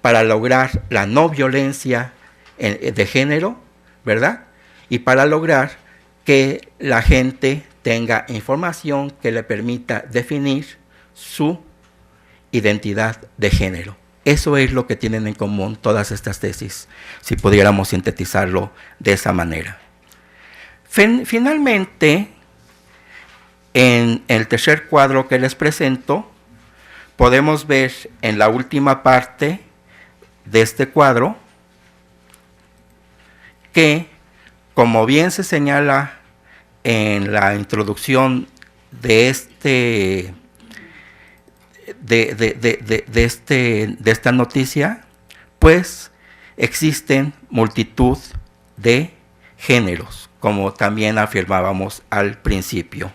para lograr la no violencia de género, ¿verdad? Y para lograr que la gente tenga información que le permita definir su identidad de género. Eso es lo que tienen en común todas estas tesis, si pudiéramos sintetizarlo de esa manera. Finalmente, en el tercer cuadro que les presento, podemos ver en la última parte de este cuadro que, como bien se señala en la introducción de esta noticia, pues existen multitud de géneros, como también afirmábamos al principio.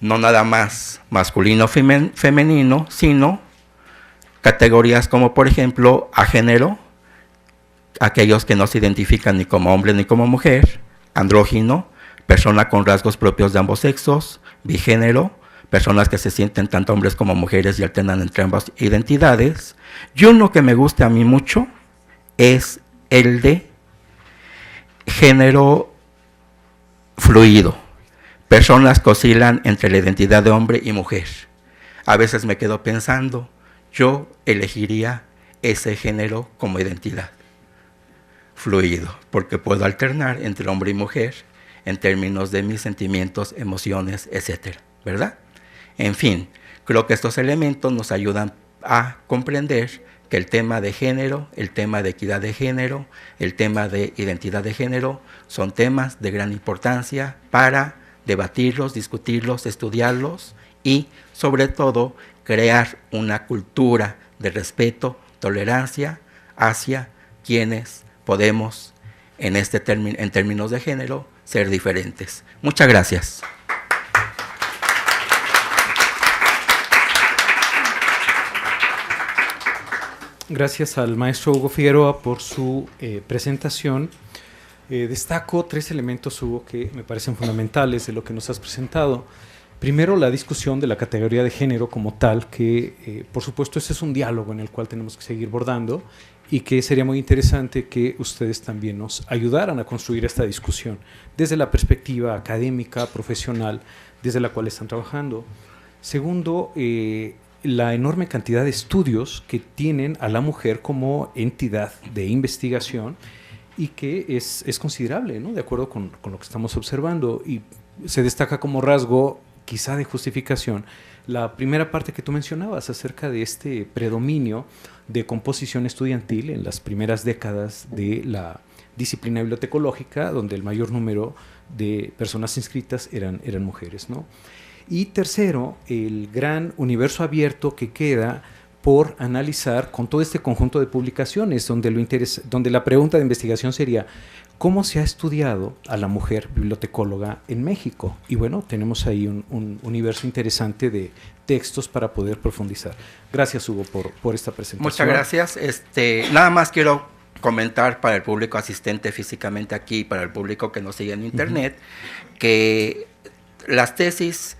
No nada más masculino, femenino, sino categorías como, por ejemplo, agénero, aquellos que no se identifican ni como hombre ni como mujer; andrógino, persona con rasgos propios de ambos sexos; bigénero, personas que se sienten tanto hombres como mujeres y alternan entre ambas identidades; y uno que me gusta a mí mucho es el de género fluido, personas que oscilan entre la identidad de hombre y mujer. A veces me quedo pensando, yo elegiría ese género como identidad, fluido, porque puedo alternar entre hombre y mujer en términos de mis sentimientos, emociones, etcétera, ¿verdad? En fin, creo que estos elementos nos ayudan a comprender que el tema de género, el tema de equidad de género, el tema de identidad de género son temas de gran importancia para debatirlos, discutirlos, estudiarlos y, sobre todo, crear una cultura de respeto, tolerancia hacia quienes podemos, en términos de género, ser diferentes. Muchas gracias. Gracias al maestro Hugo Figueroa por su presentación. Destaco 3 elementos, Hugo, que me parecen fundamentales de lo que nos has presentado. Primero, la discusión de la categoría de género como tal, que por supuesto ese es un diálogo en el cual tenemos que seguir bordando y que sería muy interesante que ustedes también nos ayudaran a construir esta discusión desde la perspectiva académica, profesional, desde la cual están trabajando. Segundo, la enorme cantidad de estudios que tienen a la mujer como entidad de investigación y que es considerable, ¿no? De acuerdo con lo que estamos observando, y se destaca como rasgo quizá de justificación la primera parte que tú mencionabas acerca de este predominio de composición estudiantil en las primeras décadas de la disciplina bibliotecológica, donde el mayor número de personas inscritas eran mujeres, ¿no? Y tercero, el gran universo abierto que queda por analizar con todo este conjunto de publicaciones, donde la pregunta de investigación sería: ¿cómo se ha estudiado a la mujer bibliotecóloga en México? Y bueno, tenemos ahí un universo interesante de textos para poder profundizar. Gracias, Hugo, por esta presentación. Muchas gracias. Nada más quiero comentar para el público asistente físicamente aquí, para el público que nos sigue en internet, que las tesis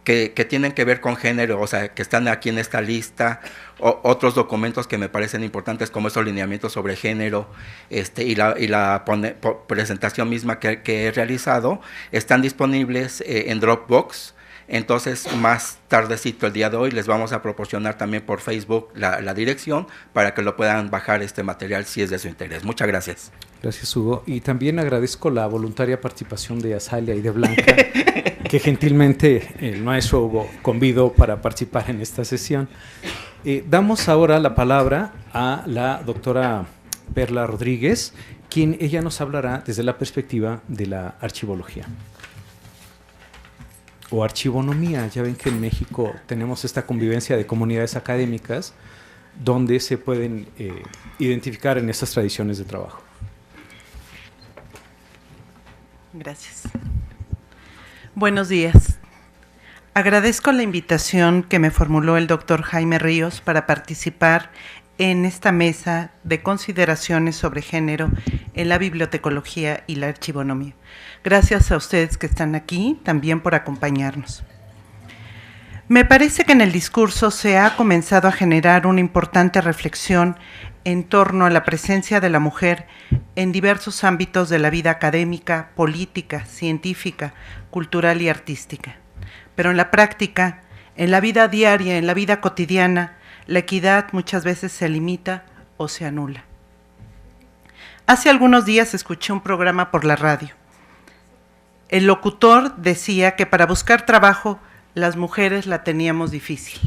que tienen que ver con género, o sea, que están aquí en esta lista, otros documentos que me parecen importantes, como esos lineamientos sobre género, y la presentación misma que he realizado, están disponibles en Dropbox. Entonces, más tardecito el día de hoy, les vamos a proporcionar también por Facebook la dirección para que lo puedan bajar este material si es de su interés. Muchas gracias. Gracias, Hugo. Y también agradezco la voluntaria participación de Azalia y de Blanca, que gentilmente el maestro Hugo convidó para participar en esta sesión. Damos ahora la palabra a la doctora Perla Rodríguez, quien ella nos hablará desde la perspectiva de la archivología o archivonomía. Ya ven que en México tenemos esta convivencia de comunidades académicas donde se pueden identificar en estas tradiciones de trabajo. Gracias. Buenos días. Agradezco la invitación que me formuló el doctor Jaime Ríos para participar en esta mesa de consideraciones sobre género en la bibliotecología y la archivonomía. Gracias a ustedes que están aquí, también por acompañarnos. Me parece que en el discurso se ha comenzado a generar una importante reflexión en torno a la presencia de la mujer en diversos ámbitos de la vida académica, política, científica, cultural y artística. Pero en la práctica, en la vida diaria, en la vida cotidiana, la equidad muchas veces se limita o se anula. Hace algunos días escuché un programa por la radio. El locutor decía que para buscar trabajo las mujeres la teníamos difícil,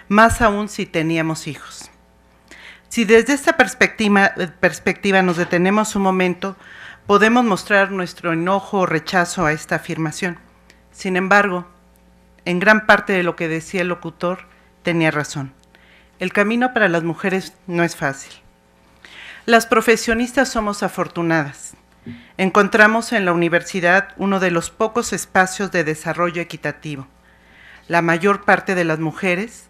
más aún si teníamos hijos. Si desde esta perspectiva nos detenemos un momento, podemos mostrar nuestro enojo o rechazo a esta afirmación. Sin embargo, en gran parte de lo que decía el locutor tenía razón. El camino para las mujeres no es fácil. Las profesionistas somos afortunadas. Encontramos en la universidad uno de los pocos espacios de desarrollo equitativo. La mayor parte de las mujeres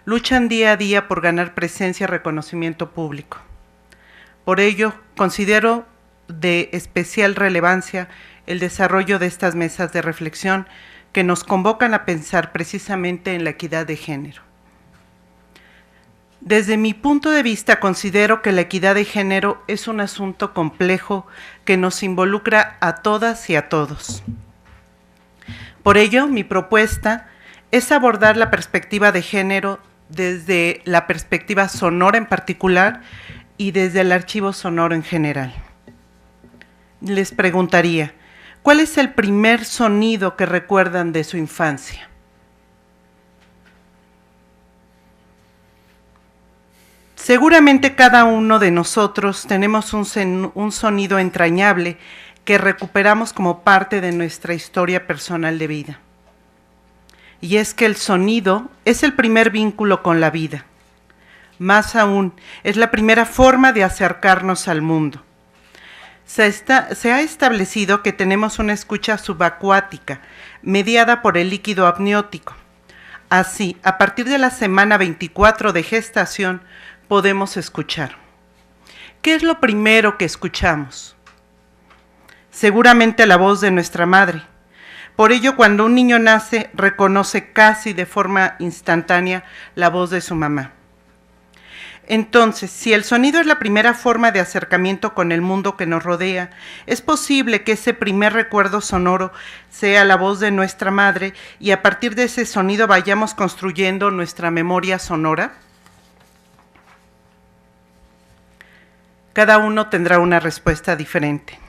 luchan día a día por ganar presencia y reconocimiento público. Por ello, considero de especial relevancia el desarrollo de estas mesas de reflexión que nos convocan a pensar precisamente en la equidad de género. Desde mi punto de vista, considero que la equidad de género es un asunto complejo que nos involucra a todas y a todos. Por ello, mi propuesta es abordar la perspectiva de género desde la perspectiva sonora en particular y desde el archivo sonoro en general. Les preguntaría, ¿cuál es el primer sonido que recuerdan de su infancia? Seguramente cada uno de nosotros tenemos un sonido entrañable que recuperamos como parte de nuestra historia personal de vida. Y es que el sonido es el primer vínculo con la vida. Más aún, es la primera forma de acercarnos al mundo. Se ha establecido que tenemos una escucha subacuática, mediada por el líquido amniótico. Así, a partir de la semana 24 de gestación, podemos escuchar. ¿Qué es lo primero que escuchamos? Seguramente la voz de nuestra madre. Por ello, cuando un niño nace, reconoce casi de forma instantánea la voz de su mamá. Entonces, si el sonido es la primera forma de acercamiento con el mundo que nos rodea, ¿es posible que ese primer recuerdo sonoro sea la voz de nuestra madre y a partir de ese sonido vayamos construyendo nuestra memoria sonora? Cada uno tendrá una respuesta diferente.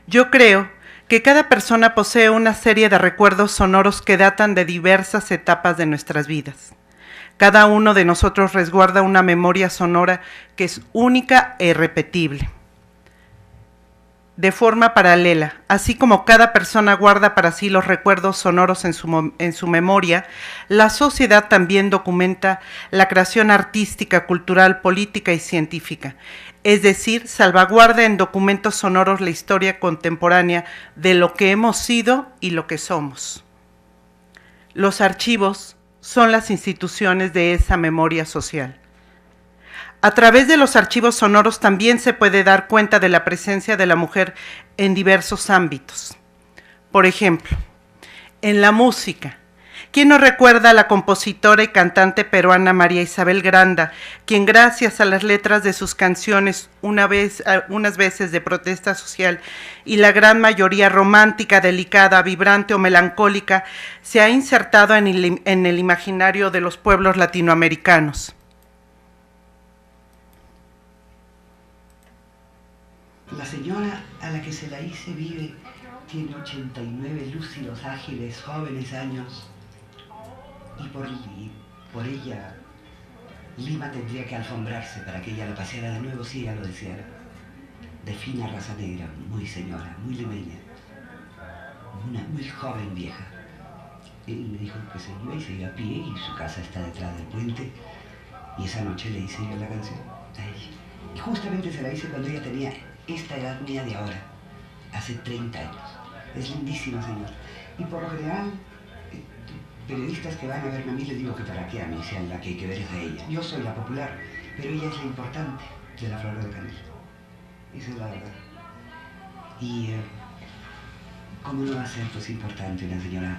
Yo creo que cada persona posee una serie de recuerdos sonoros que datan de diversas etapas de nuestras vidas. Cada uno de nosotros resguarda una memoria sonora que es única e irrepetible. De forma paralela, así como cada persona guarda para sí los recuerdos sonoros en su memoria, la sociedad también documenta la creación artística, cultural, política y científica. Es decir, salvaguarda en documentos sonoros la historia contemporánea de lo que hemos sido y lo que somos. Los archivos son las instituciones de esa memoria social. A través de los archivos sonoros también se puede dar cuenta de la presencia de la mujer en diversos ámbitos. Por ejemplo, en la música. ¿Quién no recuerda a la compositora y cantante peruana María Isabel Granda, quien gracias a las letras de sus canciones, unas veces de protesta social y la gran mayoría romántica, delicada, vibrante o melancólica, se ha insertado en el imaginario de los pueblos latinoamericanos? La señora a la que se la hice vive, tiene 89 lúcidos, ágiles, jóvenes años. Y por ella, Lima tendría que alfombrarse para que ella la paseara de nuevo si ella lo deseara. De fina raza negra, muy señora, muy limeña. Una muy joven vieja. Él me dijo que se iba a pie y su casa está detrás del puente. Y esa noche le hice yo la canción a ella. Y justamente se la hice cuando ella tenía esta edad mía de ahora, hace 30 años. Es lindísima señora. Y por lo general, periodistas que van a verme a mí les digo que para qué a mí, sea la que hay que ver es a ella. Yo soy la popular, pero ella es la importante de la Flor de Canela. Esa es la verdad. Y ¿cómo no va a ser pues importante una señora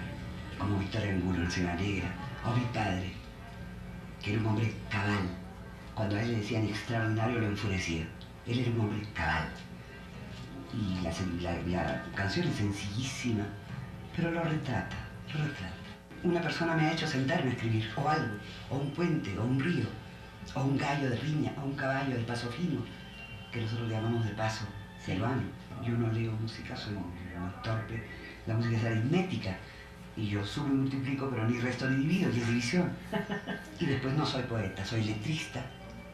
como Victoria Angulo, una señora negra, o mi padre, que era un hombre cabal? Cuando a él le decían extraordinario lo enfurecía. Él era un hombre cabal. Y la canción es sencillísima, pero lo retrata, lo retrata. Una persona me ha hecho sentarme a escribir, o algo, o un puente, o un río, o un gallo de riña, o un caballo de paso fino, que nosotros le llamamos de paso peruano. Yo no leo música, soy muy torpe, la música es aritmética, y yo sumo y multiplico, pero ni resto ni divido, y es división. Y después no soy poeta, soy letrista,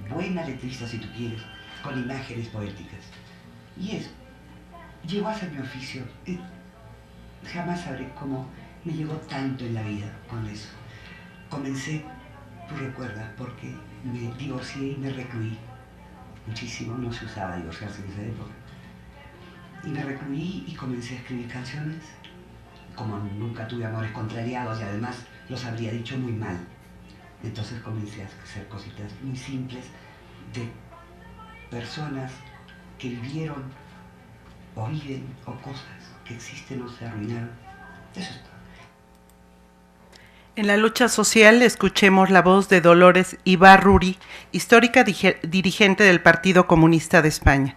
buena letrista si tú quieres, con imágenes poéticas. Y eso, llegó a ser mi oficio. Jamás sabré cómo me llegó tanto en la vida con eso. Comencé, tú recuerdas, porque me divorcié y me recluí muchísimo, no se usaba divorciarse en esa época. Y me recluí y comencé a escribir canciones. Como nunca tuve amores contrariados y además los habría dicho muy mal. Entonces comencé a hacer cositas muy simples de personas que vivieron o viven o cosas que existen o se arruinaron. Eso es todo. En la lucha social escuchemos la voz de Dolores Ibarruri, histórica dirigente del Partido Comunista de España.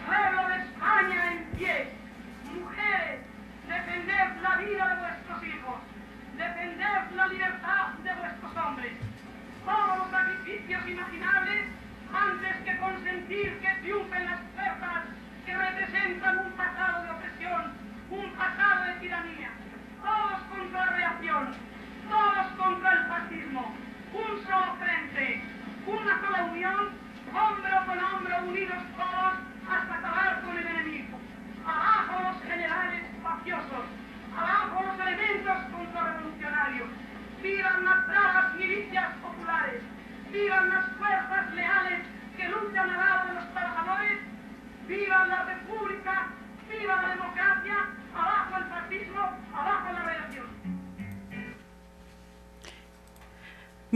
Pueblo de España en pie, mujeres, defended la vida de vuestros hijos, defended la libertad de vuestros hombres, todos los sacrificios imaginables antes que consentir que triunfen las fuerzas que representan un pasado de opresión, un pasado de tiranía. Todos contra la reacción, todos contra el fascismo, un solo frente, una sola unión, hombro con hombro unidos todos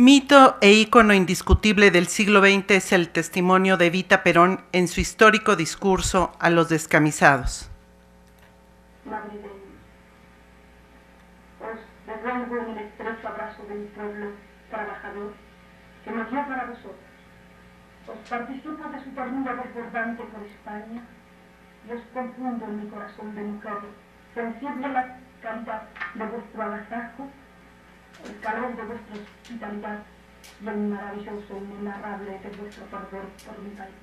Mito e ícono indiscutible del siglo XX es el testimonio de Evita Perón en su histórico discurso a los descamisados. Madre de Dios, os devuelvo en el estrecho abrazo del pueblo trabajador que nos dio para vosotros. Os participo de su ternura desbordante por España y os confundo en mi corazón de mujer, sensible a la calidad de vuestro agasajo, el calor de vuestra hospitalidad y el maravilloso e inenarrable de vuestro perdón por mi país.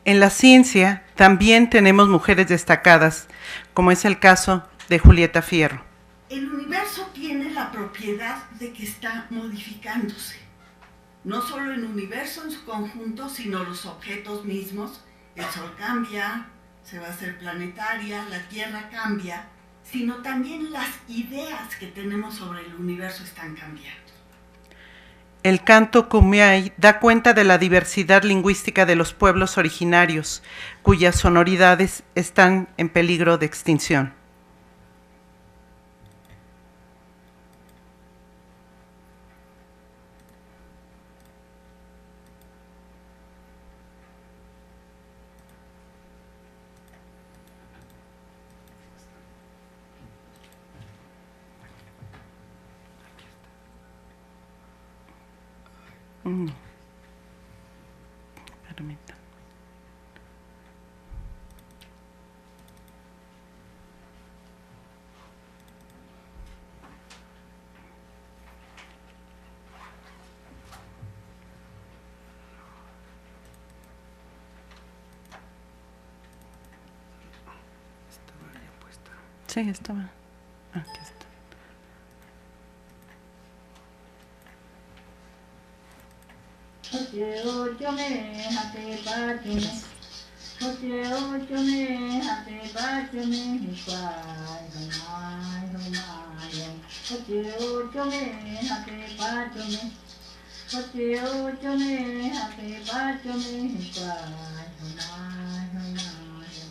En la ciencia también tenemos mujeres destacadas, como es el caso de Julieta Fierro. El universo tiene la propiedad de que está modificándose. No solo el universo en su conjunto, sino los objetos mismos. El Sol cambia, se va a hacer planetaria, la Tierra cambia, sino también las ideas que tenemos sobre el universo están cambiando. El canto Kumeyaay da cuenta de la diversidad lingüística de los pueblos originarios, cuyas sonoridades están en peligro de extinción. Permítanme. Sí, estaba. Aquí está.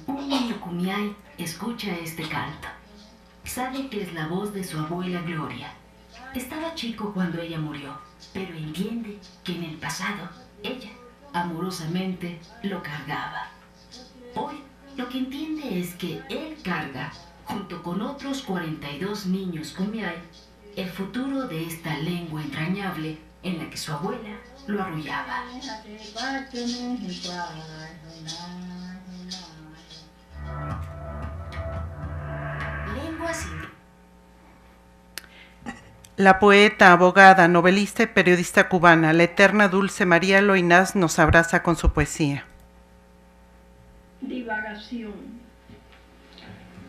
Un niño Kumeyaay escucha este canto. Sabe que es la voz de su abuela Gloria. Estaba chico cuando ella murió, pero entiende que en el pasado ella amorosamente lo cargaba. Hoy lo que entiende es que él carga, junto con otros 42 niños Kumeyaay, el futuro de esta lengua entrañable en la que su abuela lo arrullaba. Lenguas indígenas. La poeta, abogada, novelista y periodista cubana, la eterna Dulce María Loynaz, nos abraza con su poesía. Divagación.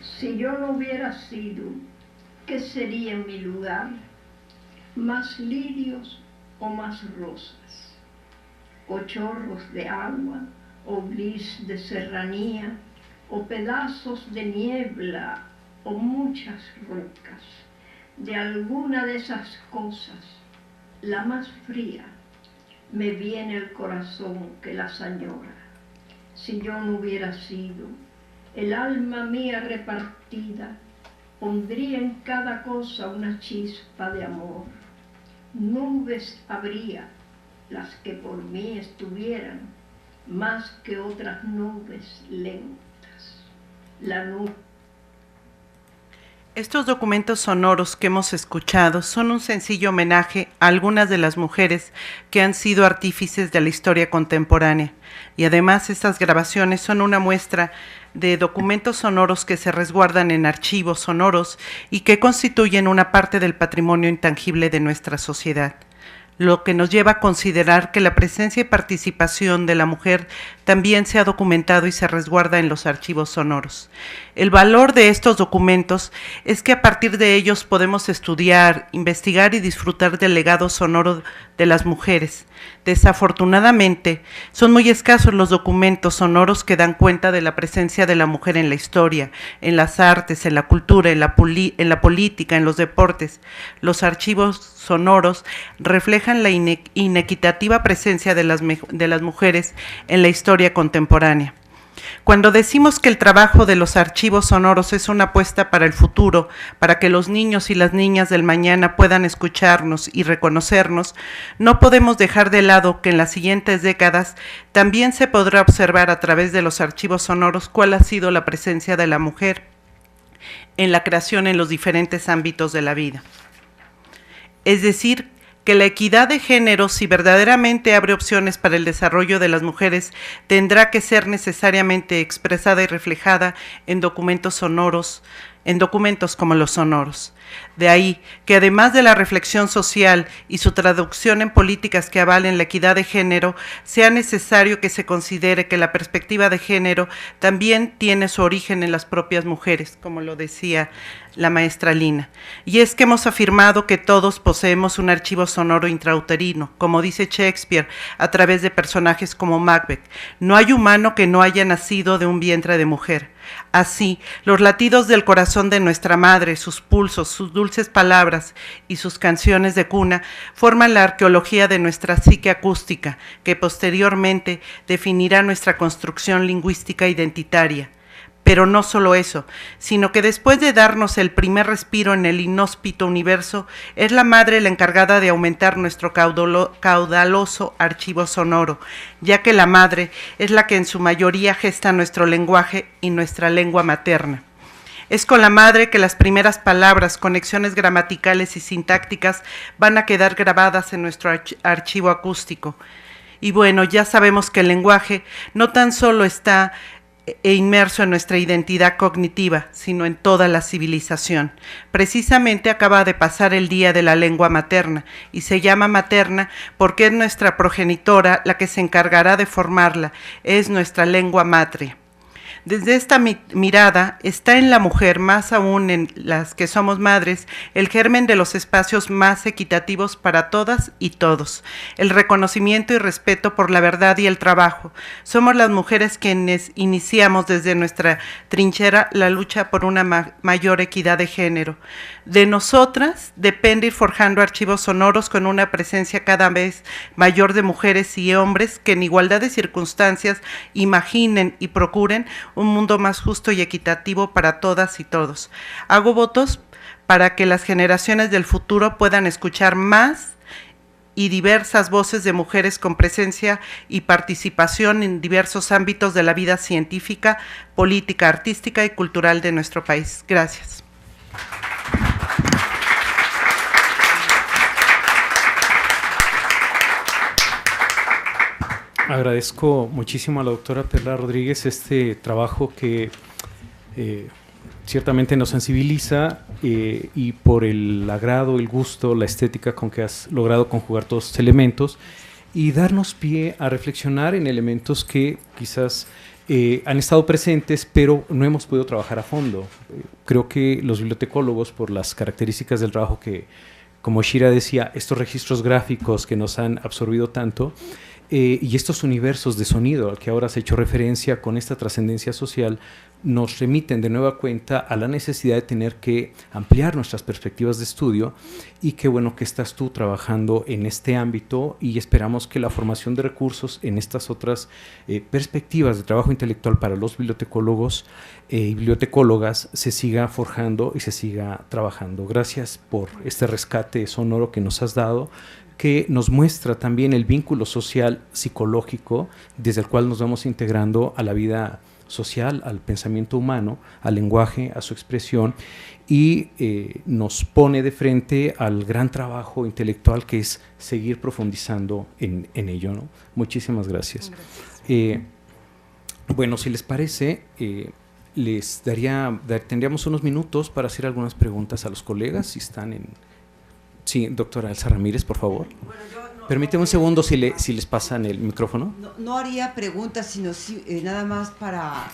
Si yo no hubiera sido, ¿qué sería en mi lugar? ¿Más lirios o más rosas? ¿O chorros de agua, o gris de serranía, o pedazos de niebla, o muchas rocas? De alguna de esas cosas, la más fría, me viene el corazón que las añora. Si yo no hubiera sido, el alma mía repartida, pondría en cada cosa una chispa de amor. Nubes habría, las que por mí estuvieran, más que otras nubes lentas. La nube. Estos documentos sonoros que hemos escuchado son un sencillo homenaje a algunas de las mujeres que han sido artífices de la historia contemporánea, y además estas grabaciones son una muestra de documentos sonoros que se resguardan en archivos sonoros y que constituyen una parte del patrimonio intangible de nuestra sociedad, lo que nos lleva a considerar que la presencia y participación de la mujer también se ha documentado y se resguarda en los archivos sonoros. El valor de estos documentos es que a partir de ellos podemos estudiar, investigar y disfrutar del legado sonoro de las mujeres. Desafortunadamente, son muy escasos los documentos sonoros que dan cuenta de la presencia de la mujer en la historia, en las artes, en la cultura, en la política, en los deportes. Los archivos sonoros reflejan la inequitativa presencia de las mujeres en la historia contemporánea. Cuando decimos que el trabajo de los archivos sonoros es una apuesta para el futuro, para que los niños y las niñas del mañana puedan escucharnos y reconocernos, no podemos dejar de lado que en las siguientes décadas también se podrá observar a través de los archivos sonoros cuál ha sido la presencia de la mujer en la creación en los diferentes ámbitos de la vida. Es decir, que la equidad de género, si verdaderamente abre opciones para el desarrollo de las mujeres, tendrá que ser necesariamente expresada y reflejada en documentos sonoros, en documentos como los sonoros. De ahí que además de la reflexión social y su traducción en políticas que avalen la equidad de género, sea necesario que se considere que la perspectiva de género también tiene su origen en las propias mujeres, como lo decía la maestra Lina. Y es que hemos afirmado que todos poseemos un archivo sonoro intrauterino, como dice Shakespeare, a través de personajes como Macbeth. No hay humano que no haya nacido de un vientre de mujer. Así, los latidos del corazón de nuestra madre, sus pulsos, sus dulces palabras y sus canciones de cuna forman la arqueología de nuestra psique acústica, que posteriormente definirá nuestra construcción lingüística identitaria. Pero no solo eso, sino que después de darnos el primer respiro en el inhóspito universo, es la madre la encargada de aumentar nuestro caudaloso archivo sonoro, ya que la madre es la que en su mayoría gesta nuestro lenguaje y nuestra lengua materna. Es con la madre que las primeras palabras, conexiones gramaticales y sintácticas van a quedar grabadas en nuestro archivo acústico. Y bueno, ya sabemos que el lenguaje no tan solo está inmerso en nuestra identidad cognitiva, sino en toda la civilización. Precisamente acaba de pasar el Día de la Lengua Materna, y se llama materna porque es nuestra progenitora la que se encargará de formarla, es nuestra lengua matria. Desde esta mirada está en la mujer, más aún en las que somos madres, el germen de los espacios más equitativos para todas y todos, el reconocimiento y respeto por la verdad y el trabajo. Somos las mujeres quienes iniciamos desde nuestra trinchera la lucha por una mayor equidad de género. De nosotras depende ir forjando archivos sonoros con una presencia cada vez mayor de mujeres y hombres que en igualdad de circunstancias imaginen y procuren un mundo más justo y equitativo para todas y todos. Hago votos para que las generaciones del futuro puedan escuchar más y diversas voces de mujeres con presencia y participación en diversos ámbitos de la vida científica, política, artística y cultural de nuestro país. Gracias. Agradezco muchísimo a la doctora Perla Rodríguez este trabajo que ciertamente nos sensibiliza y por el agrado, el gusto, la estética con que has logrado conjugar todos estos elementos y darnos pie a reflexionar en elementos que quizás han estado presentes, pero no hemos podido trabajar a fondo. Creo que los bibliotecólogos, por las características del trabajo que, como Shira decía, estos registros gráficos que nos han absorbido tanto, y estos universos de sonido al que ahora se ha hecho referencia con esta trascendencia social, nos remiten de nueva cuenta a la necesidad de tener que ampliar nuestras perspectivas de estudio y qué bueno que estás tú trabajando en este ámbito y esperamos que la formación de recursos en estas otras perspectivas de trabajo intelectual para los bibliotecólogos y bibliotecólogas se siga forjando y se siga trabajando. Gracias por este rescate sonoro que nos has dado, que nos muestra también el vínculo social psicológico desde el cual nos vamos integrando a la vida social, al pensamiento humano, al lenguaje, a su expresión y nos pone de frente al gran trabajo intelectual que es seguir profundizando en ello, ¿no? Muchísimas gracias. Bueno, si les parece, tendríamos unos minutos para hacer algunas preguntas a los colegas, si están en... Sí, doctora Elsa Ramírez, por favor. Bueno, permíteme un segundo si les pasan el micrófono. No haría preguntas, sino nada más para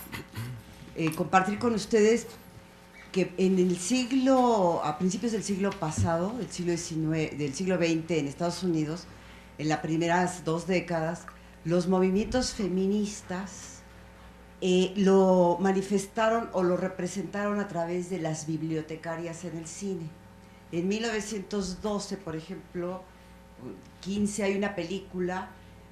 compartir con ustedes que a principios del siglo pasado, del siglo XX en Estados Unidos, en las primeras 2 décadas, los movimientos feministas lo manifestaron o lo representaron a través de las bibliotecarias en el cine. En 1912, por ejemplo, 15, hay una película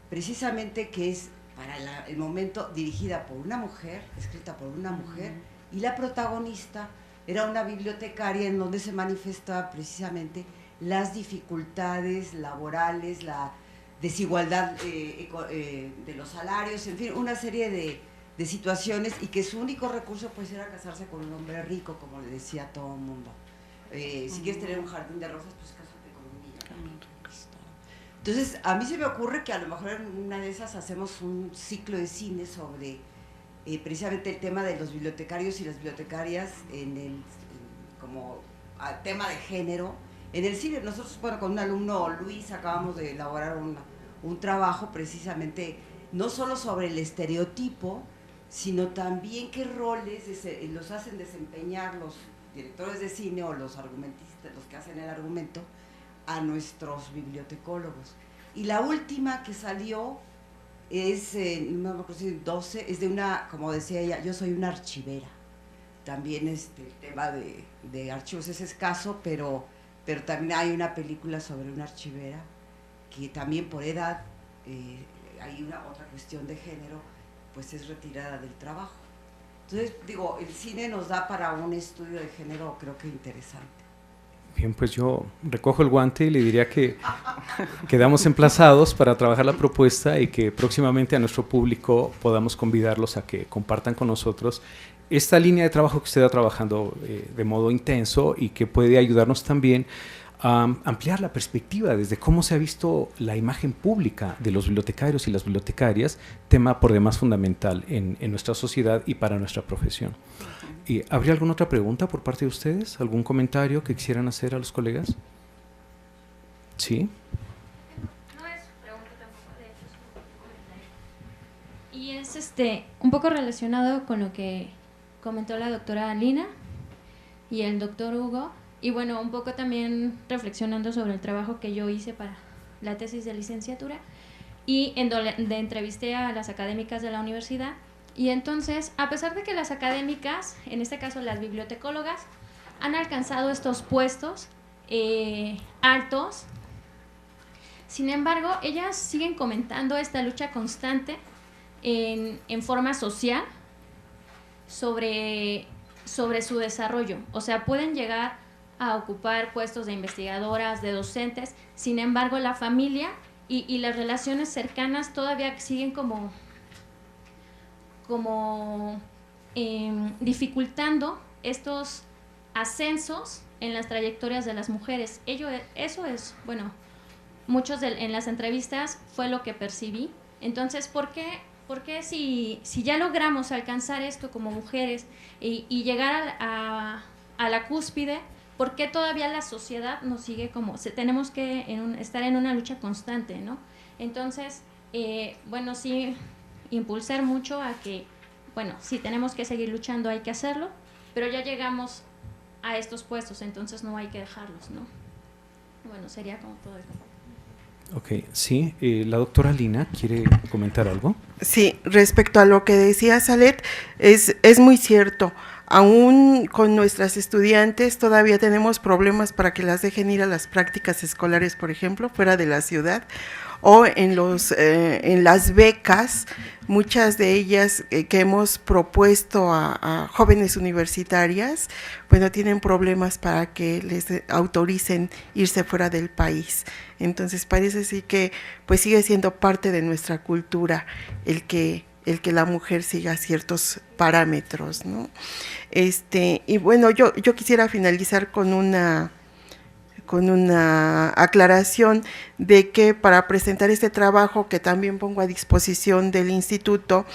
precisamente que es para el momento, dirigida por una mujer, escrita por una mujer, y la protagonista era una bibliotecaria en donde se manifestaba precisamente las dificultades laborales, la desigualdad de los salarios, en fin, una serie de situaciones, y que su único recurso pues era casarse con un hombre rico, como le decía a todo el mundo. Si quieres tener un jardín de rosas, pues cásate con un millonario. Entonces, a mí se me ocurre que a lo mejor en una de esas hacemos un ciclo de cine sobre precisamente el tema de los bibliotecarios y las bibliotecarias como tema de género. En el cine, nosotros, bueno, con un alumno, Luis, acabamos de elaborar un trabajo precisamente no solo sobre el estereotipo, sino también qué roles los hacen desempeñar los directores de cine o los argumentistas, los que hacen el argumento, a nuestros bibliotecólogos. Y la última que salió es, no me acuerdo si 12, es de una, como decía ella, yo soy una archivera. También el tema de archivos es escaso, pero también hay una película sobre una archivera que también por edad, hay otra cuestión de género, pues es retirada del trabajo. Entonces, digo, el cine nos da para un estudio de género, creo que interesante. Bien, pues yo recojo el guante y le diría que quedamos emplazados para trabajar la propuesta y que próximamente a nuestro público podamos convidarlos a que compartan con nosotros esta línea de trabajo que usted está trabajando de modo intenso y que puede ayudarnos también a ampliar la perspectiva desde cómo se ha visto la imagen pública de los bibliotecarios y las bibliotecarias, tema por demás fundamental en nuestra sociedad y para nuestra profesión. ¿Habría alguna otra pregunta por parte de ustedes? ¿Algún comentario que quisieran hacer a los colegas? ¿Sí? No es pregunta tampoco, de hecho es un comentario. Y es un poco relacionado con lo que comentó la doctora Lina y el doctor Hugo. Y bueno, un poco también reflexionando sobre el trabajo que yo hice para la tesis de licenciatura y en donde entrevisté a las académicas de la universidad. Y entonces, a pesar de que las académicas, en este caso las bibliotecólogas, han alcanzado estos puestos altos, sin embargo, ellas siguen comentando esta lucha constante en forma social sobre su desarrollo. O sea, pueden llegar a ocupar puestos de investigadoras, de docentes, sin embargo la familia y las relaciones cercanas todavía siguen como dificultando estos ascensos en las trayectorias de las mujeres. Eso es, bueno, en las entrevistas fue lo que percibí. Entonces, ¿por qué si ya logramos alcanzar esto como mujeres y llegar a la cúspide, ¿por qué todavía la sociedad nos sigue tenemos que estar en una lucha constante, ¿no? Entonces, bueno, sí, impulsar mucho a que, bueno, si tenemos que seguir luchando hay que hacerlo, pero ya llegamos a estos puestos, entonces no hay que dejarlos, ¿no? Bueno, sería como todo eso. Ok, sí, la doctora Lina, ¿quiere comentar algo? Sí, respecto a lo que decía Salet, es muy cierto. Aún con nuestras estudiantes todavía tenemos problemas para que las dejen ir a las prácticas escolares, por ejemplo, fuera de la ciudad, o en las becas, muchas de ellas que hemos propuesto a jóvenes universitarias, bueno, tienen problemas para que les autoricen irse fuera del país. Entonces parece sí que pues sigue siendo parte de nuestra cultura el que la mujer siga ciertos parámetros, ¿no? Y bueno, yo quisiera finalizar con una aclaración de que para presentar este trabajo que también pongo a disposición del instituto,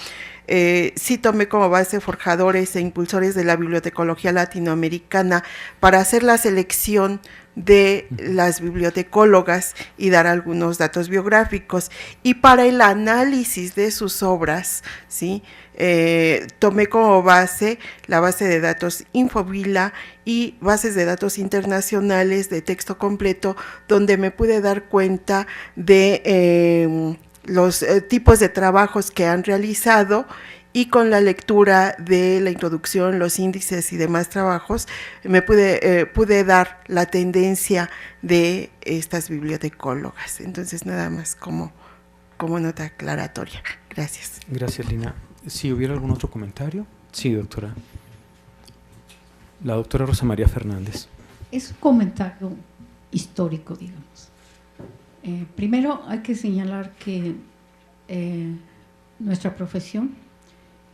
sí tomé como base forjadores e impulsores de la bibliotecología latinoamericana para hacer la selección de las bibliotecólogas y dar algunos datos biográficos, y para el análisis de sus obras, ¿sí? Tomé como base la base de datos Infobila y bases de datos internacionales de texto completo, donde me pude dar cuenta de los tipos de trabajos que han realizado, y con la lectura de la introducción, los índices y demás trabajos, me pude dar la tendencia de estas bibliotecólogas. Entonces, nada más como como nota aclaratoria. Gracias. Gracias, Lina. Si hubiera algún otro comentario. Sí, doctora. La doctora Rosa María Fernández. Es un comentario histórico, digamos. Primero hay que señalar que nuestra profesión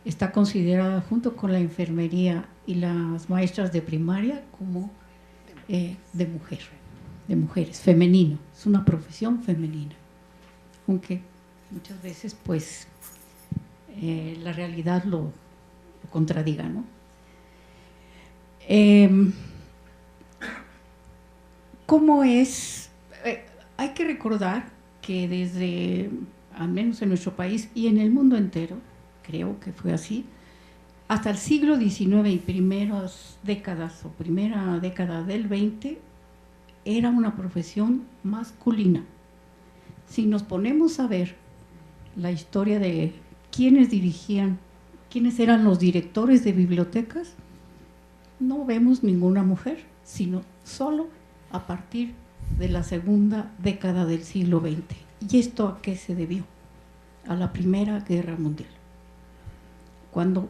está considerada junto con la enfermería y las maestras de primaria como de mujeres, femenino. Es una profesión femenina, aunque muchas veces pues la realidad lo contradiga, ¿no? ¿Cómo es? Hay que recordar que desde, al menos en nuestro país y en el mundo entero, creo que fue así, hasta el siglo XIX y primeras décadas o primera década del XX, era una profesión masculina. Si nos ponemos a ver la historia de quiénes dirigían, quiénes eran los directores de bibliotecas, no vemos ninguna mujer, sino solo a partir de la segunda década del siglo XX. ¿Y esto a qué se debió? A la Primera Guerra Mundial. Cuando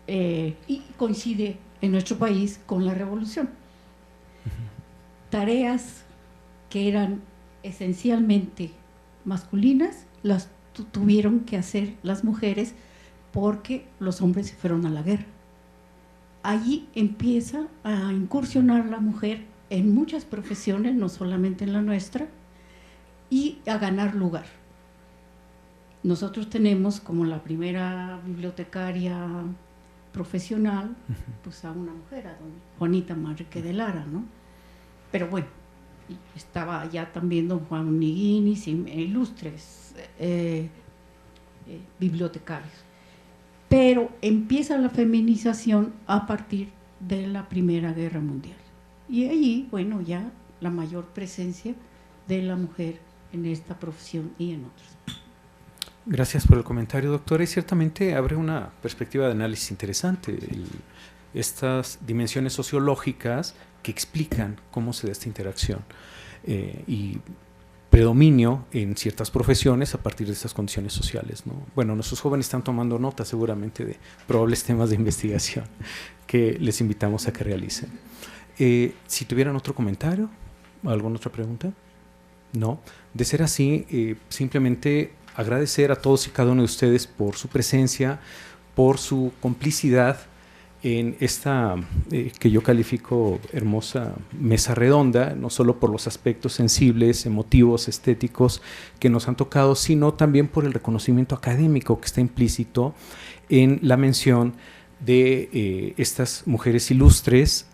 y coincide en nuestro país con la Revolución. Tareas que eran esencialmente masculinas las tuvieron que hacer las mujeres porque los hombres se fueron a la guerra. Allí empieza a incursionar la mujer en muchas profesiones, no solamente en la nuestra, y a ganar lugar. Nosotros tenemos como la primera bibliotecaria profesional, pues a una mujer, a doña Juanita Manrique de Lara, ¿no? Pero bueno, estaba ya también don Juan Uniguinis y ilustres bibliotecarios. Pero empieza la feminización a partir de la Primera Guerra Mundial. Y allí, bueno, ya la mayor presencia de la mujer en esta profesión y en otras. Gracias por el comentario, doctora. Y ciertamente abre una perspectiva de análisis interesante. Estas dimensiones sociológicas que explican cómo se da esta interacción y predominio en ciertas profesiones a partir de estas condiciones sociales, ¿no? Bueno, nuestros jóvenes están tomando nota seguramente de probables temas de investigación que les invitamos a que realicen. Si tuvieran otro comentario, ¿alguna otra pregunta? No. De ser así, simplemente agradecer a todos y cada uno de ustedes por su presencia, por su complicidad en esta que yo califico hermosa mesa redonda, no solo por los aspectos sensibles, emotivos, estéticos que nos han tocado, sino también por el reconocimiento académico que está implícito en la mención de estas mujeres ilustres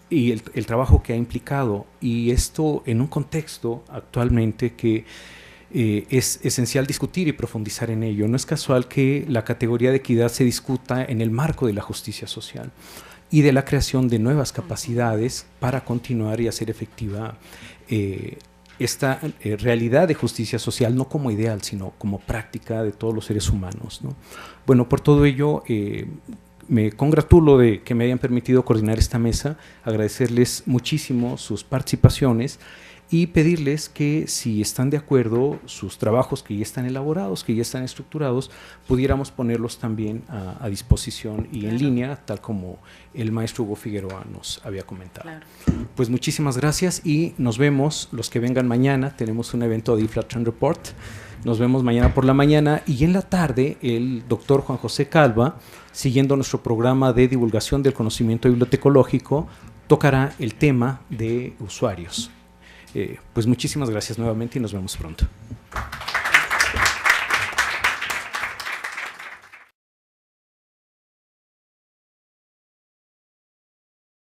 y el trabajo que ha implicado, y esto en un contexto actualmente que es esencial discutir y profundizar en ello. No es casual que la categoría de equidad se discuta en el marco de la justicia social y de la creación de nuevas capacidades para continuar y hacer efectiva esta realidad de justicia social, no como ideal, sino como práctica de todos los seres humanos, ¿no? Bueno, por todo ello, me congratulo de que me hayan permitido coordinar esta mesa, agradecerles muchísimo sus participaciones y pedirles que, si están de acuerdo, sus trabajos que ya están elaborados, que ya están estructurados, pudiéramos ponerlos también a disposición y en línea, tal como el maestro Hugo Figueroa nos había comentado. Claro. Pues muchísimas gracias y nos vemos los que vengan mañana. Tenemos un evento de Inflation Report. Nos vemos mañana por la mañana y en la tarde el doctor Juan José Calva, siguiendo nuestro programa de divulgación del conocimiento bibliotecológico, tocará el tema de usuarios. Pues muchísimas gracias nuevamente y nos vemos pronto.